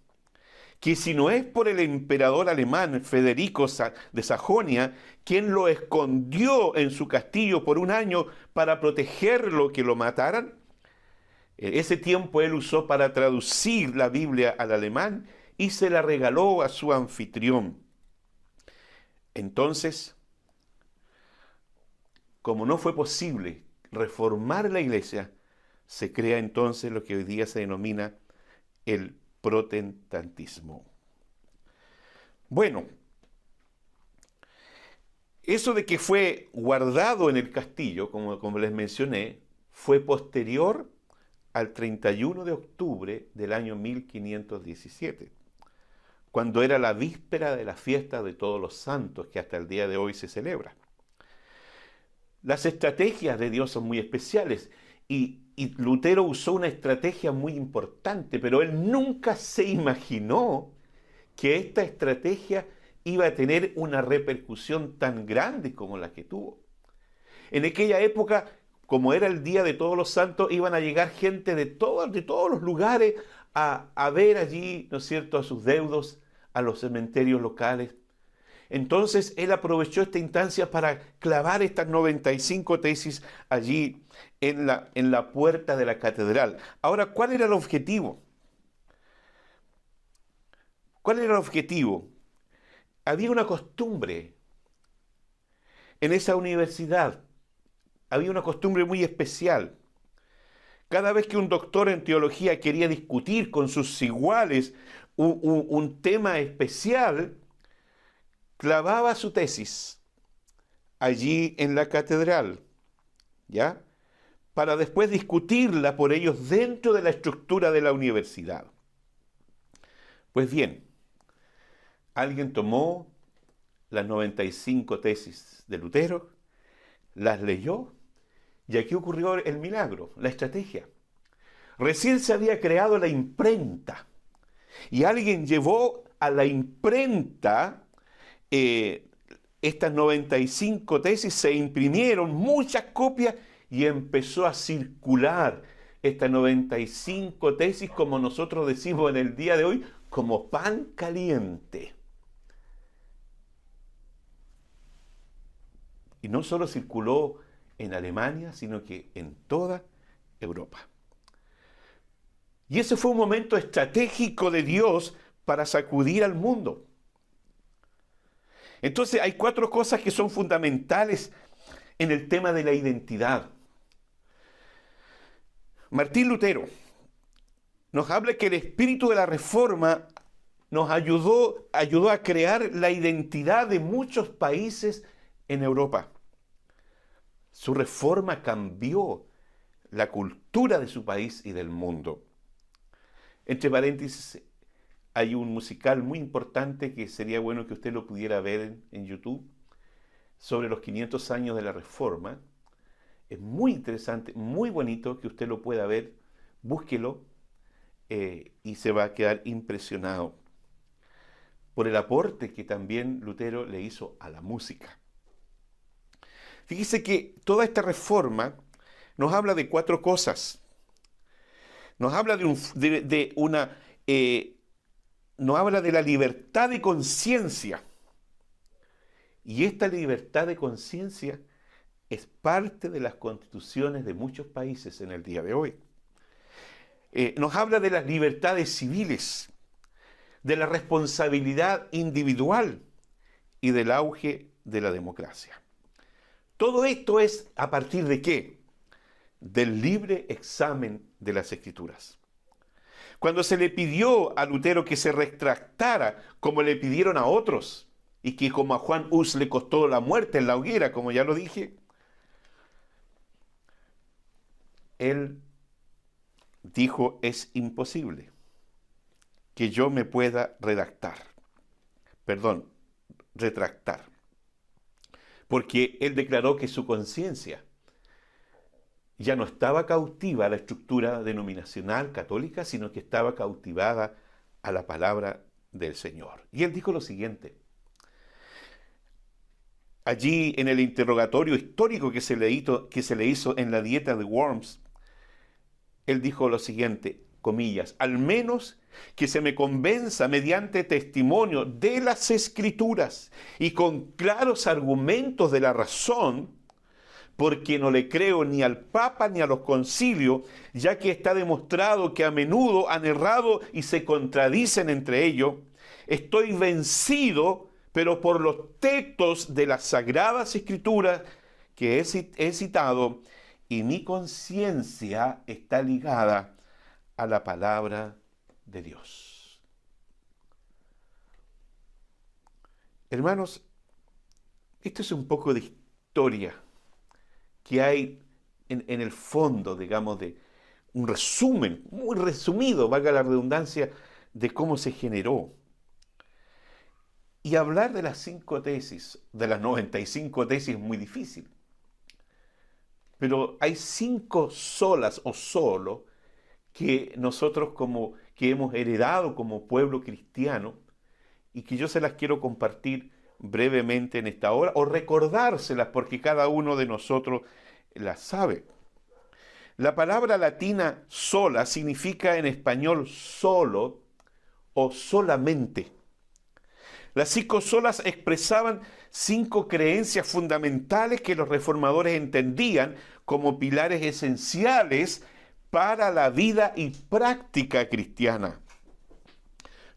que si no es por el emperador alemán Federico de Sajonia, quien lo escondió en su castillo por un año para protegerlo que lo mataran, ese tiempo él usó para traducir la Biblia al alemán y se la regaló a su anfitrión. Entonces, como no fue posible reformar la iglesia, se crea entonces lo que hoy día se denomina el protestantismo. Bueno, eso de que fue guardado en el castillo, como les mencioné, fue posterior al 31 de octubre del año 1517, cuando era la víspera de la fiesta de Todos los Santos, que hasta el día de hoy se celebra. Las estrategias de Dios son muy especiales y Lutero usó una estrategia muy importante, pero él nunca se imaginó que esta estrategia iba a tener una repercusión tan grande como la que tuvo. En aquella época, como era el Día de Todos los Santos, iban a llegar gente de todos los lugares a ver allí, ¿no es cierto?, a sus deudos, a los cementerios locales. Entonces él aprovechó esta instancia para clavar estas 95 tesis allí en la puerta de la catedral. Ahora, ¿cuál era el objetivo? ¿Cuál era el objetivo? Había una costumbre en esa universidad, había una costumbre muy especial. Cada vez que un doctor en teología quería discutir con sus iguales un tema especial, clavaba su tesis allí en la catedral, ¿ya? Para después discutirla por ellos dentro de la estructura de la universidad. Pues bien, alguien tomó las 95 tesis de Lutero, las leyó, y aquí ocurrió el milagro, la estrategia. Recién se había creado la imprenta, y alguien llevó a la imprenta estas 95 tesis, se imprimieron muchas copias y empezó a circular estas 95 tesis, como nosotros decimos en el día de hoy, como pan caliente. Y no solo circuló en Alemania, sino que en toda Europa. Y ese fue un momento estratégico de Dios para sacudir al mundo. Entonces hay 4 cosas que son fundamentales en el tema de la identidad. Martín Lutero nos habla que el espíritu de la Reforma nos ayudó a crear la identidad de muchos países en Europa. Su reforma cambió la cultura de su país y del mundo. Entre paréntesis, hay un musical muy importante que sería bueno que usted lo pudiera ver en YouTube sobre los 500 años de la Reforma. Es muy interesante, muy bonito que usted lo pueda ver. Búsquelo y se va a quedar impresionado por el aporte que también Lutero le hizo a la música. Fíjese que toda esta reforma nos habla de 4 cosas. Nos habla nos habla de la libertad de conciencia. Y esta libertad de conciencia es parte de las constituciones de muchos países en el día de hoy. Nos habla de las libertades civiles, de la responsabilidad individual y del auge de la democracia. Todo esto es a partir de ¿qué? Del libre examen de las Escrituras. Cuando se le pidió a Lutero que se retractara, como le pidieron a otros, y que como a Juan Hus le costó la muerte en la hoguera, como ya lo dije, él dijo: es imposible que yo me pueda retractar. Porque él declaró que su conciencia ya no estaba cautiva a la estructura denominacional católica, sino que estaba cautivada a la palabra del Señor. Y él dijo lo siguiente: allí en el interrogatorio histórico que se le hizo en la dieta de Worms, él dijo lo siguiente, comillas: al menos que se me convenza mediante testimonio de las Escrituras y con claros argumentos de la razón, porque no le creo ni al Papa ni a los concilios, ya que está demostrado que a menudo han errado y se contradicen entre ellos. Estoy vencido, pero por los textos de las Sagradas Escrituras que he citado, y mi conciencia está ligada a la palabra de Dios. Hermanos, esto es un poco de historia que hay en el fondo, digamos, de un resumen, muy resumido, valga la redundancia, de cómo se generó. Y hablar de las 5 tesis, de las 95 tesis, es muy difícil. Pero hay 5 solas o solo que nosotros que hemos heredado como pueblo cristiano y que yo se las quiero compartir brevemente en esta hora o recordárselas porque cada uno de nosotros las sabe. La palabra latina sola significa en español solo o solamente. Las 5 solas expresaban 5 creencias fundamentales que los reformadores entendían como pilares esenciales para la vida y práctica cristiana.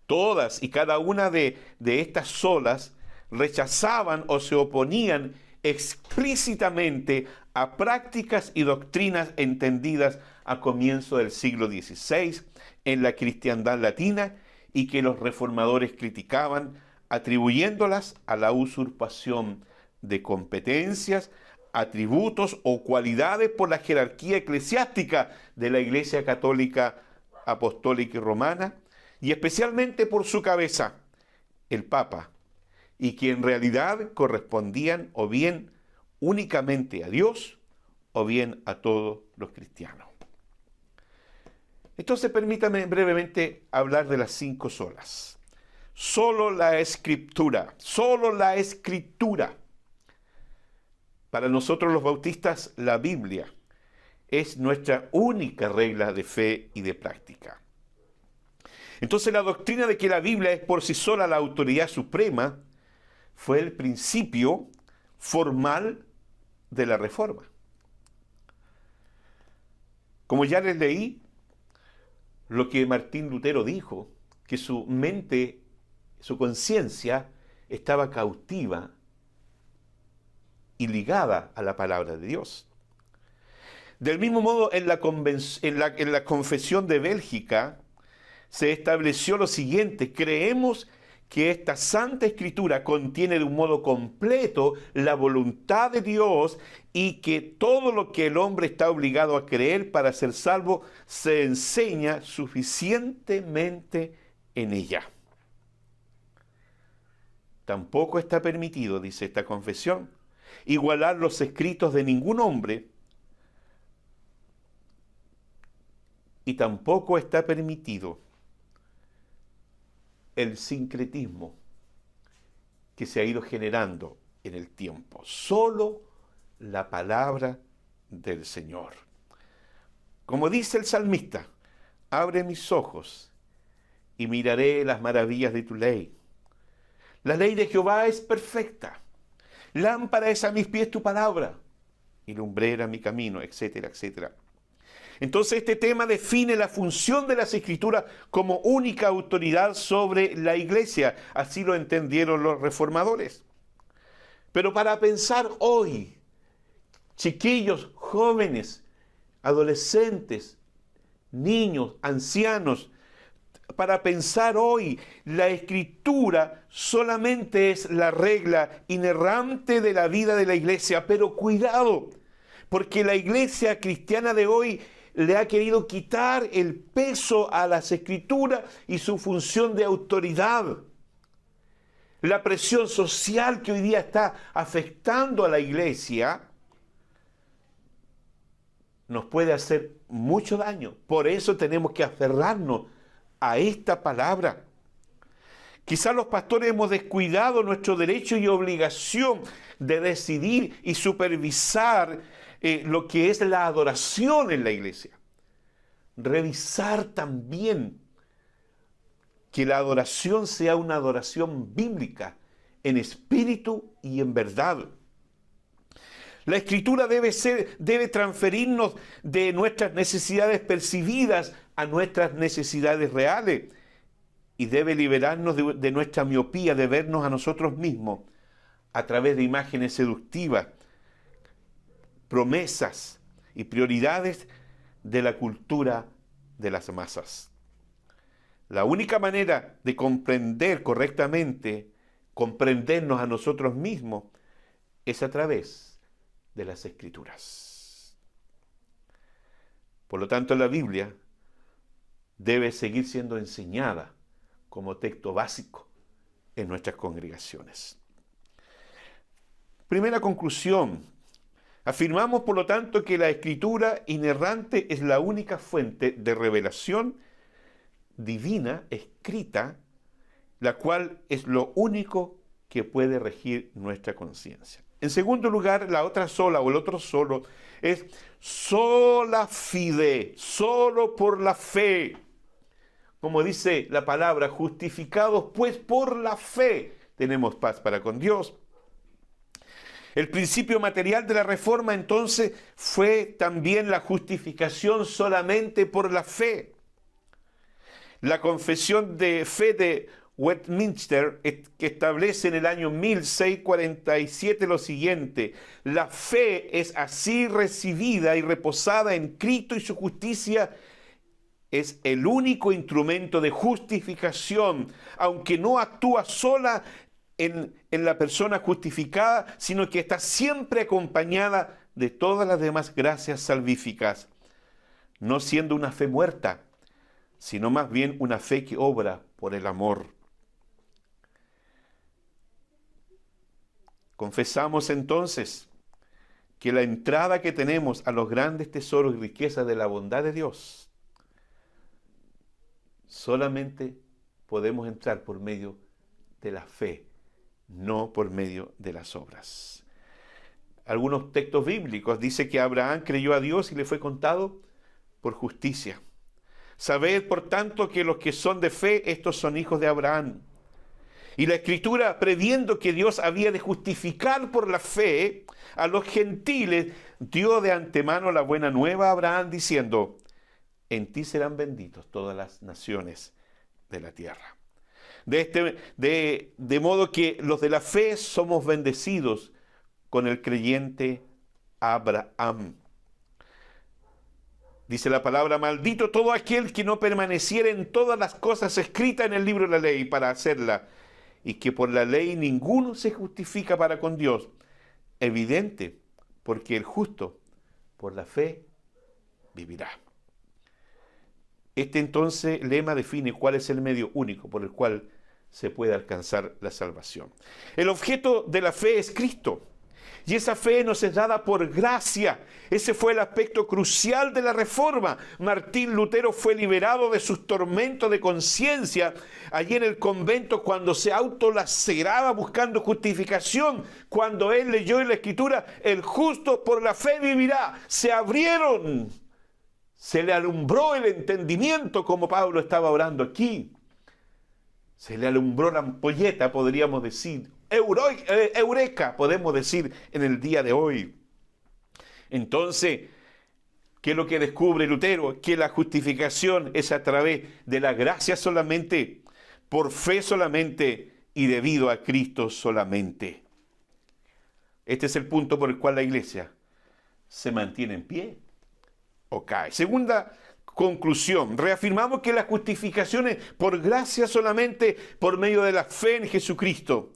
Todas y cada una de estas solas rechazaban o se oponían explícitamente a prácticas y doctrinas entendidas a comienzo del siglo XVI en la cristiandad latina y que los reformadores criticaban, atribuyéndolas a la usurpación de competencias, atributos o cualidades por la jerarquía eclesiástica de la Iglesia Católica Apostólica y Romana, y especialmente por su cabeza, el Papa, y que en realidad correspondían o bien únicamente a Dios o bien a todos los cristianos. Entonces permítame brevemente hablar de las 5 solas. Solo la Escritura, solo la Escritura. Para nosotros los bautistas, la Biblia es nuestra única regla de fe y de práctica. Entonces la doctrina de que la Biblia es por sí sola la autoridad suprema fue el principio formal de la Reforma. Como ya les leí, lo que Martín Lutero dijo, que su mente, su conciencia estaba cautiva y ligada a la palabra de Dios. Del mismo modo, en la Confesión de Bélgica se estableció lo siguiente: creemos que esta Santa Escritura contiene de un modo completo la voluntad de Dios y que todo lo que el hombre está obligado a creer para ser salvo se enseña suficientemente en ella. Tampoco está permitido, dice esta confesión, igualar los escritos de ningún hombre, y tampoco está permitido el sincretismo que se ha ido generando en el tiempo. Solo la palabra del Señor. Como dice el salmista, abre mis ojos y miraré las maravillas de tu ley. La ley de Jehová es perfecta. Lámpara es a mis pies tu palabra y lumbrera mi camino, etcétera, etcétera. Entonces este tema define la función de las Escrituras como única autoridad sobre la Iglesia. Así lo entendieron los reformadores. Pero para pensar hoy, chiquillos, jóvenes, adolescentes, niños, ancianos, para pensar hoy, la Escritura solamente es la regla inerrante de la vida de la Iglesia. Pero cuidado, porque la Iglesia cristiana de hoy le ha querido quitar el peso a las Escrituras y su función de autoridad. La presión social que hoy día está afectando a la Iglesia nos puede hacer mucho daño. Por eso tenemos que aferrarnos a esta palabra. Quizás los pastores hemos descuidado nuestro derecho y obligación de decidir y supervisar lo que es la adoración en la iglesia. Revisar también que la adoración sea una adoración bíblica, en espíritu y en verdad. La Escritura debe transferirnos de nuestras necesidades percibidas a nuestras necesidades reales y debe liberarnos de nuestra miopía de vernos a nosotros mismos a través de imágenes seductivas, promesas y prioridades de la cultura de las masas. La única manera de comprender correctamente, comprendernos a nosotros mismos, es a través de las Escrituras. Por lo tanto, la Biblia debe seguir siendo enseñada como texto básico en nuestras congregaciones. Primera conclusión. Afirmamos, por lo tanto, que la Escritura inerrante es la única fuente de revelación divina escrita, la cual es lo único que puede regir nuestra conciencia. En segundo lugar, la otra sola o el otro solo es sola fide, solo por la fe. Como dice la palabra, justificados pues por la fe tenemos paz para con Dios. El principio material de la Reforma entonces fue también la justificación solamente por la fe. La Confesión de Fe de Westminster, que establece en el año 1647 lo siguiente: la fe es así recibida y reposada en Cristo y su justicia es el único instrumento de justificación, aunque no actúa sola en la persona justificada, sino que está siempre acompañada de todas las demás gracias salvíficas, no siendo una fe muerta, sino más bien una fe que obra por el amor. Confesamos entonces que la entrada que tenemos a los grandes tesoros y riquezas de la bondad de Dios, solamente podemos entrar por medio de la fe, no por medio de las obras. Algunos textos bíblicos dicen que Abraham creyó a Dios y le fue contado por justicia. Sabed, por tanto, que los que son de fe, estos son hijos de Abraham. Y la Escritura, previendo que Dios había de justificar por la fe a los gentiles, dio de antemano la buena nueva a Abraham diciendo: en ti serán benditos todas las naciones de la tierra. De modo que los de la fe somos bendecidos con el creyente Abraham. Dice la palabra: maldito todo aquel que no permaneciera en todas las cosas escritas en el libro de la ley para hacerla, y que por la ley ninguno se justifica para con Dios. Evidente, porque el justo por la fe vivirá. Este entonces lema define cuál es el medio único por el cual se puede alcanzar la salvación. El objeto de la fe es Cristo. Y esa fe nos es dada por gracia. Ese fue el aspecto crucial de la Reforma. Martín Lutero fue liberado de sus tormentos de conciencia allí en el convento cuando se autolaceraba buscando justificación. Cuando él leyó en la Escritura: el justo por la fe vivirá. Se abrieron, se le alumbró el entendimiento, como Pablo estaba orando aquí. Se le alumbró la ampolleta, podríamos decir. Eureka, podemos decir en el día de hoy. Entonces, ¿qué es lo que descubre Lutero? Que la justificación es a través de la gracia solamente, por fe solamente y debido a Cristo solamente. Este es el punto por el cual la iglesia se mantiene en pie o cae. Segunda conclusión: reafirmamos que la justificación es por gracia solamente por medio de la fe en Jesucristo.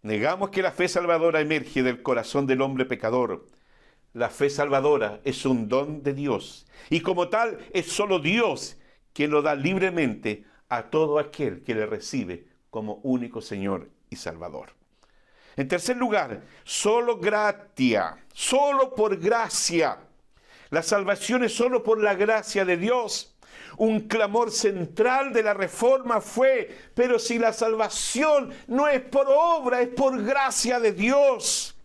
Negamos que la fe salvadora emerge del corazón del hombre pecador. La fe salvadora es un don de Dios, y como tal es solo Dios quien lo da libremente a todo aquel que le recibe como único Señor y Salvador. En tercer lugar, solo gratia, solo por gracia. La salvación es solo por la gracia de Dios. Un clamor central de la Reforma fue: pero si la salvación no es por obra, es por gracia de Dios.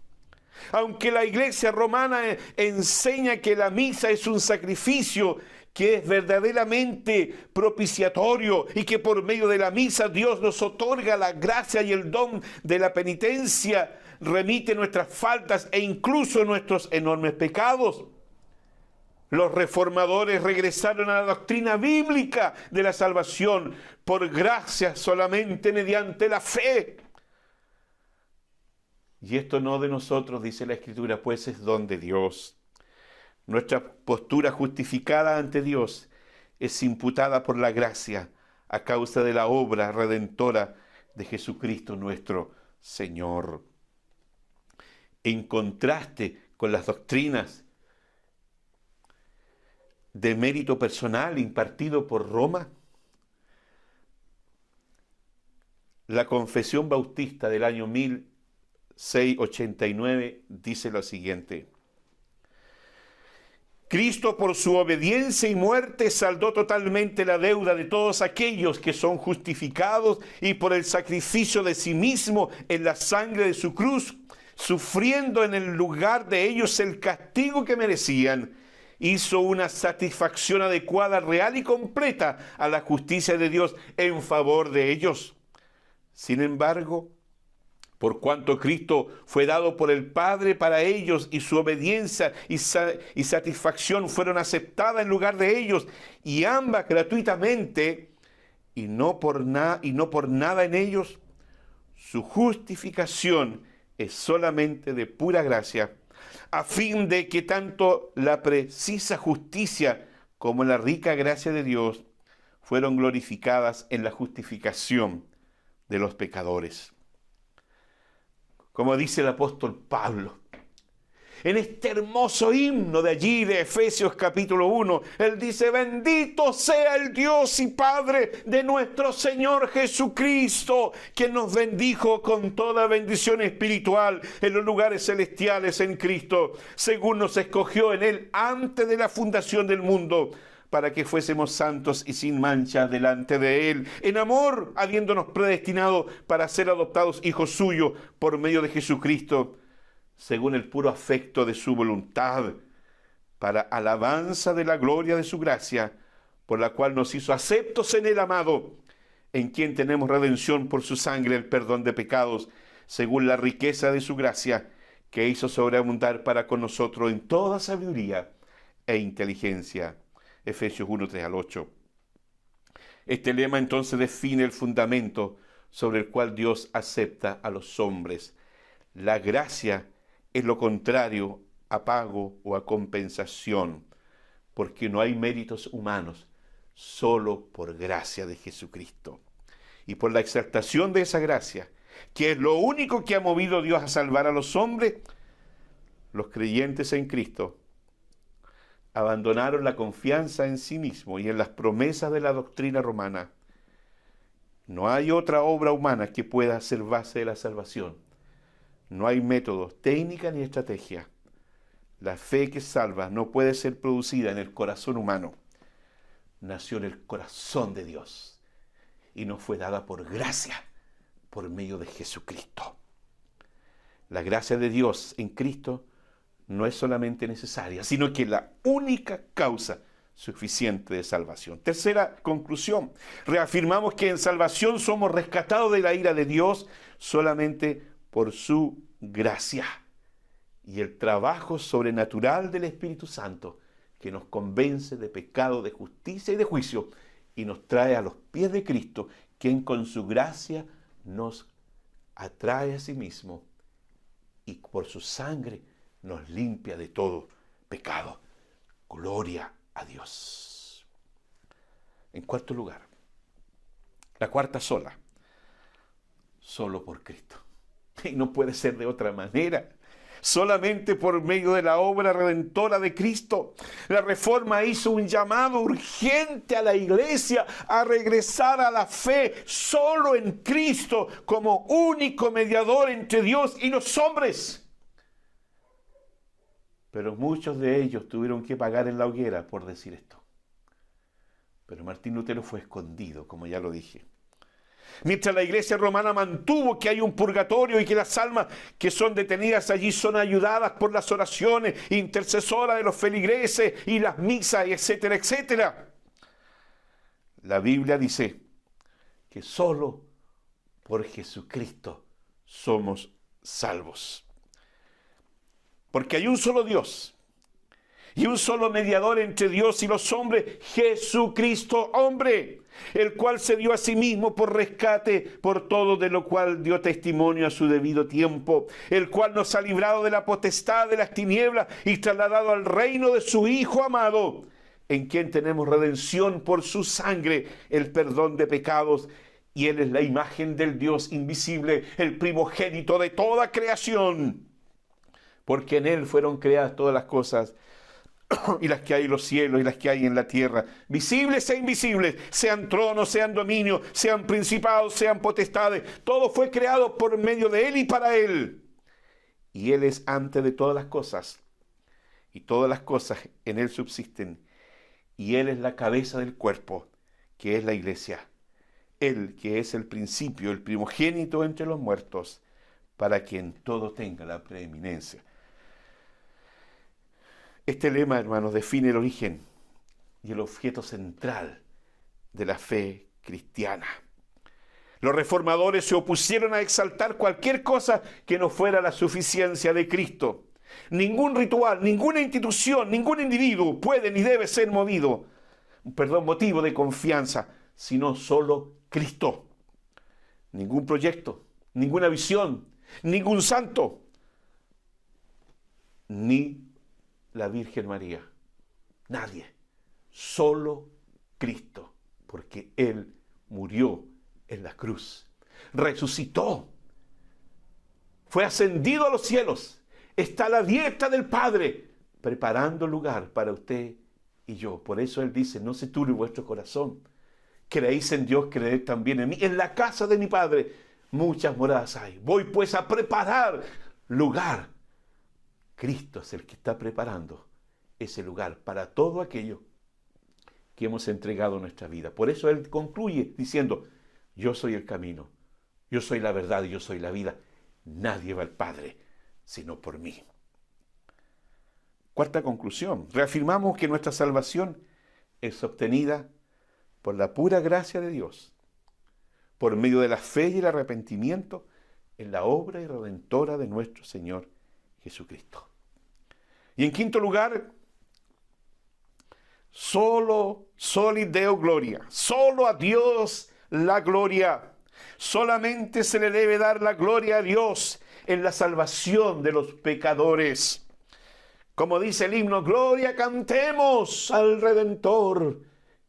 Aunque la Iglesia romana enseña que la misa es un sacrificio que es verdaderamente propiciatorio y que por medio de la misa Dios nos otorga la gracia y el don de la penitencia, remite nuestras faltas e incluso nuestros enormes pecados, los reformadores regresaron a la doctrina bíblica de la salvación por gracia solamente mediante la fe. Y esto no de nosotros, dice la Escritura, pues es don de Dios. Nuestra postura justificada ante Dios es imputada por la gracia a causa de la obra redentora de Jesucristo nuestro Señor. En contraste con las doctrinas de mérito personal impartido por Roma, la Confesión Bautista del año 1689 dice lo siguiente: Cristo por su obediencia y muerte saldó totalmente la deuda de todos aquellos que son justificados, y por el sacrificio de sí mismo en la sangre de su cruz, sufriendo en el lugar de ellos el castigo que merecían, hizo una satisfacción adecuada, real y completa a la justicia de Dios en favor de ellos. Sin embargo, por cuanto Cristo fue dado por el Padre para ellos, y su obediencia y satisfacción fueron aceptadas en lugar de ellos, y ambas gratuitamente, y no por nada en ellos, su justificación es solamente de pura gracia, a fin de que tanto la precisa justicia como la rica gracia de Dios fueron glorificadas en la justificación de los pecadores. Como dice el apóstol Pablo, en este hermoso himno de allí de Efesios capítulo 1, él dice: bendito sea el Dios y Padre de nuestro Señor Jesucristo, quien nos bendijo con toda bendición espiritual en los lugares celestiales en Cristo, según nos escogió en Él antes de la fundación del mundo, para que fuésemos santos y sin mancha delante de Él, en amor, habiéndonos predestinado para ser adoptados hijos suyos por medio de Jesucristo, según el puro afecto de su voluntad, para alabanza de la gloria de su gracia, por la cual nos hizo aceptos en el amado, en quien tenemos redención por su sangre, el perdón de pecados, según la riqueza de su gracia, que hizo sobreabundar para con nosotros en toda sabiduría e inteligencia. Efesios 1, 3 al 8. Este lema entonces define el fundamento sobre el cual Dios acepta a los hombres. La gracia es lo contrario a pago o a compensación, porque no hay méritos humanos, solo por gracia de Jesucristo. Y por la exaltación de esa gracia, que es lo único que ha movido a Dios a salvar a los hombres, los creyentes en Cristo abandonaron la confianza en sí mismos y en las promesas de la doctrina romana. No hay otra obra humana que pueda ser base de la salvación. No hay métodos, técnica ni estrategia. La fe que salva no puede ser producida en el corazón humano. Nació en el corazón de Dios y nos fue dada por gracia, por medio de Jesucristo. La gracia de Dios en Cristo no es solamente necesaria, sino que es la única causa suficiente de salvación. Tercera conclusión, reafirmamos que en salvación somos rescatados de la ira de Dios solamente por su gracia y el trabajo sobrenatural del Espíritu Santo, que nos convence de pecado, de justicia y de juicio, y nos trae a los pies de Cristo, quien con su gracia nos atrae a sí mismo y por su sangre nos limpia de todo pecado. Gloria a Dios. En cuarto lugar, la cuarta sola, solo por Cristo. Y no puede ser de otra manera. Solamente por medio de la obra redentora de Cristo. La Reforma hizo un llamado urgente a la Iglesia a regresar a la fe solo en Cristo como único mediador entre Dios y los hombres. Pero muchos de ellos tuvieron que pagar en la hoguera por decir esto. Pero Martín Lutero fue escondido, como ya lo dije. Mientras la Iglesia romana mantuvo que hay un purgatorio y que las almas que son detenidas allí son ayudadas por las oraciones intercesoras de los feligreses y las misas, etcétera, etcétera. La Biblia dice que solo por Jesucristo somos salvos. Porque hay un solo Dios y un solo mediador entre Dios y los hombres, Jesucristo hombre, el cual se dio a sí mismo por rescate por todo, de lo cual dio testimonio a su debido tiempo, el cual nos ha librado de la potestad de las tinieblas y trasladado al reino de su Hijo amado, en quien tenemos redención por su sangre, el perdón de pecados, y Él es la imagen del Dios invisible, el primogénito de toda creación, porque en Él fueron creadas todas las cosas, y las que hay en los cielos y las que hay en la tierra, visibles e invisibles, sean tronos, sean dominios, sean principados, sean potestades, todo fue creado por medio de Él y para Él. Y Él es antes de todas las cosas, y todas las cosas en Él subsisten, y Él es la cabeza del cuerpo, que es la iglesia. Él que es el principio, el primogénito entre los muertos, para quien todo tenga la preeminencia. Este lema, hermanos, define el origen y el objeto central de la fe cristiana. Los reformadores se opusieron a exaltar cualquier cosa que no fuera la suficiencia de Cristo. Ningún ritual, ninguna institución, ningún individuo puede ni debe ser motivo de confianza, sino solo Cristo. Ningún proyecto, ninguna visión, ningún santo, ni la Virgen María. Nadie. Solo Cristo. Porque Él murió en la cruz. Resucitó. Fue ascendido a los cielos. Está a la diestra del Padre, preparando lugar para usted y yo. Por eso Él dice, no se turbe vuestro corazón. Creéis en Dios, creed también en mí. En la casa de mi Padre muchas moradas hay. Voy pues a preparar lugar. Cristo es el que está preparando ese lugar para todo aquello que hemos entregado nuestra vida. Por eso Él concluye diciendo, yo soy el camino, yo soy la verdad y yo soy la vida. Nadie va al Padre sino por mí. Cuarta conclusión, reafirmamos que nuestra salvación es obtenida por la pura gracia de Dios, por medio de la fe y el arrepentimiento en la obra y redentora de nuestro Señor Jesucristo. Y en quinto lugar, soli Deo gloria, solo a Dios la gloria. Solamente se le debe dar la gloria a Dios en la salvación de los pecadores. Como dice el himno, gloria cantemos al Redentor,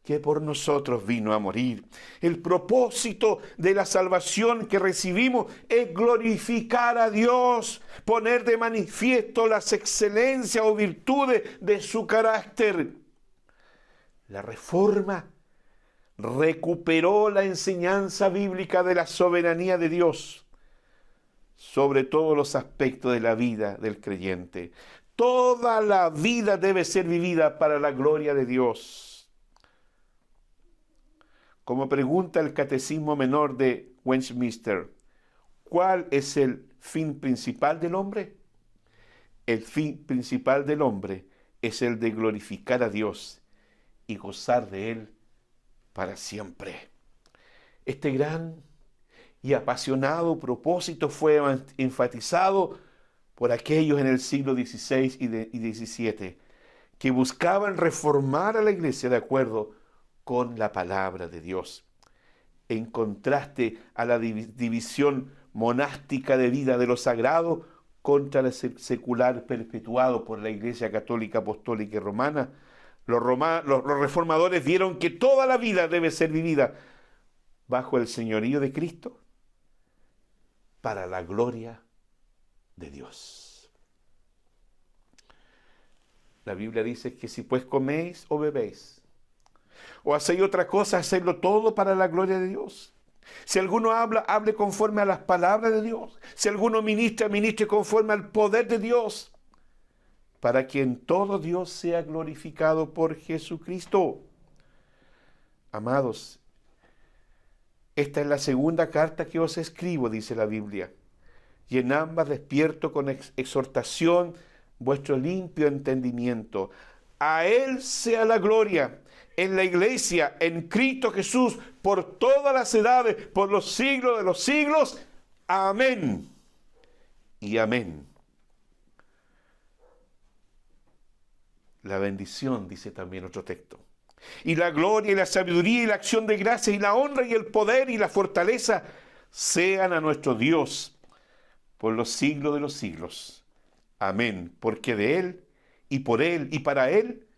que por nosotros vino a morir. El propósito de la salvación que recibimos es glorificar a Dios, poner de manifiesto las excelencias o virtudes de su carácter. La Reforma recuperó la enseñanza bíblica de la soberanía de Dios sobre todos los aspectos de la vida del creyente. Toda la vida debe ser vivida para la gloria de Dios. Como pregunta el Catecismo Menor de Westminster, ¿cuál es el fin principal del hombre? El fin principal del hombre es el de glorificar a Dios y gozar de Él para siempre. Este gran y apasionado propósito fue enfatizado por aquellos en el siglo XVI y XVII que buscaban reformar a la iglesia de acuerdo con la palabra de Dios, en contraste a la división monástica de vida de lo sagrado contra el secular perpetuado por la Iglesia Católica, Apostólica y Romana. Los reformadores vieron que toda la vida debe ser vivida bajo el señorío de Cristo para la gloria de Dios. La Biblia dice que si pues coméis o bebéis o hacéis otra cosa, hacedlo todo para la gloria de Dios. Si alguno habla, hable conforme a las palabras de Dios. Si alguno ministra, ministre conforme al poder de Dios, para que en todo Dios sea glorificado por Jesucristo. Amados, esta es la segunda carta que os escribo, dice la Biblia, y en ambas despierto con exhortación vuestro limpio entendimiento. A Él sea la gloria en la iglesia, en Cristo Jesús, por todas las edades, por los siglos de los siglos. Amén y amén. La bendición, dice también otro texto, y la gloria y la sabiduría y la acción de gracias y la honra y el poder y la fortaleza sean a nuestro Dios por los siglos de los siglos. Amén. Porque de Él y por Él y para Él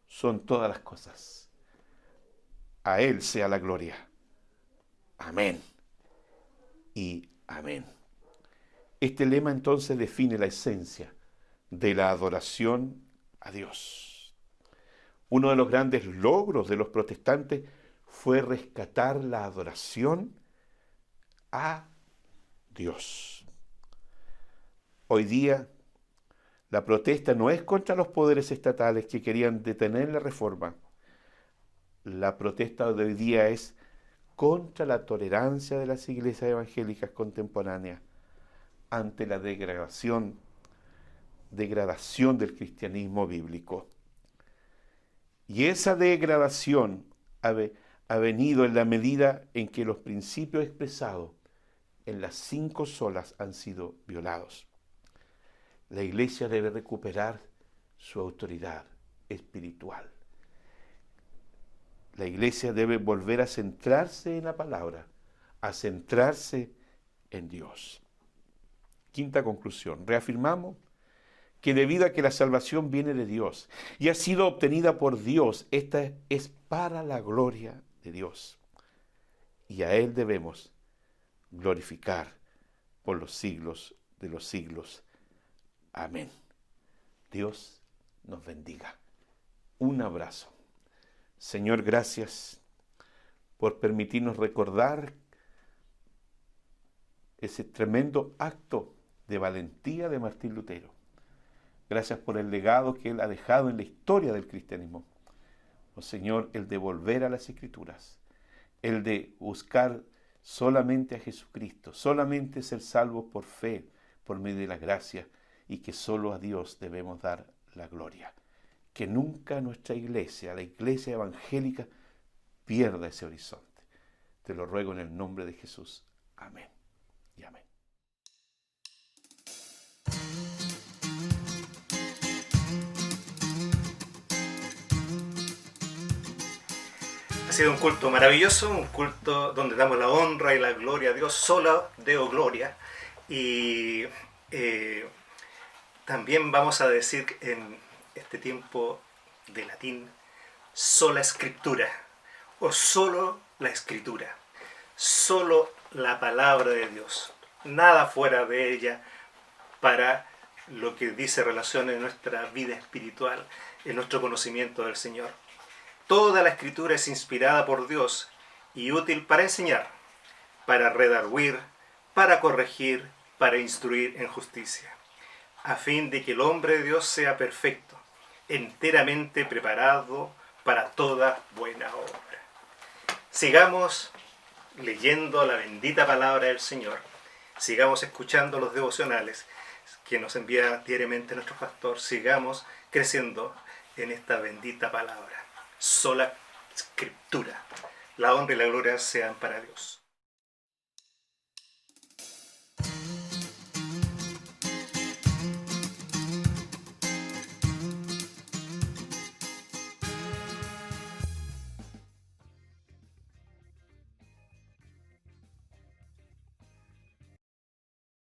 son todas las cosas. A Él sea la gloria. Amén y amén. Este lema entonces define la esencia de la adoración a Dios. Uno de los grandes logros de los protestantes fue rescatar la adoración a Dios. Hoy día, la protesta no es contra los poderes estatales que querían detener la reforma. La protesta de hoy día es contra la tolerancia de las iglesias evangélicas contemporáneas ante la degradación del cristianismo bíblico. Y esa degradación ha venido en la medida en que los principios expresados en las 5 solas han sido violados. La iglesia debe recuperar su autoridad espiritual. La iglesia debe volver a centrarse en la palabra, a centrarse en Dios. Quinta conclusión. Reafirmamos que debido a que la salvación viene de Dios y ha sido obtenida por Dios, esta es para la gloria de Dios. Y a Él debemos glorificar por los siglos de los siglos. Amén. Dios nos bendiga. Un abrazo. Señor, gracias por permitirnos recordar ese tremendo acto de valentía de Martín Lutero. Gracias por el legado que él ha dejado en la historia del cristianismo. Oh Señor, el de volver a las Escrituras, el de buscar solamente a Jesucristo, solamente ser salvos por fe, por medio de la gracia, y que solo a Dios debemos dar la gloria. Que nunca nuestra iglesia, la iglesia evangélica, pierda ese horizonte. Te lo ruego en el nombre de Jesús. Amén y amén. Ha sido un culto maravilloso, un culto donde damos la honra y la gloria a Dios, sola Deo Gloria. Y también vamos a decir en este tiempo de latín, sola Scriptura, o solo la Escritura, solo la palabra de Dios, nada fuera de ella para lo que dice relación en nuestra vida espiritual, en nuestro conocimiento del Señor. Toda la Escritura es inspirada por Dios y útil para enseñar, para redarguir, para corregir, para instruir en justicia, a fin de que el hombre de Dios sea perfecto, enteramente preparado para toda buena obra. Sigamos leyendo la bendita palabra del Señor, sigamos escuchando los devocionales que nos envía diariamente nuestro pastor, sigamos creciendo en esta bendita palabra. Sola Escritura. La honra y la gloria sean para Dios.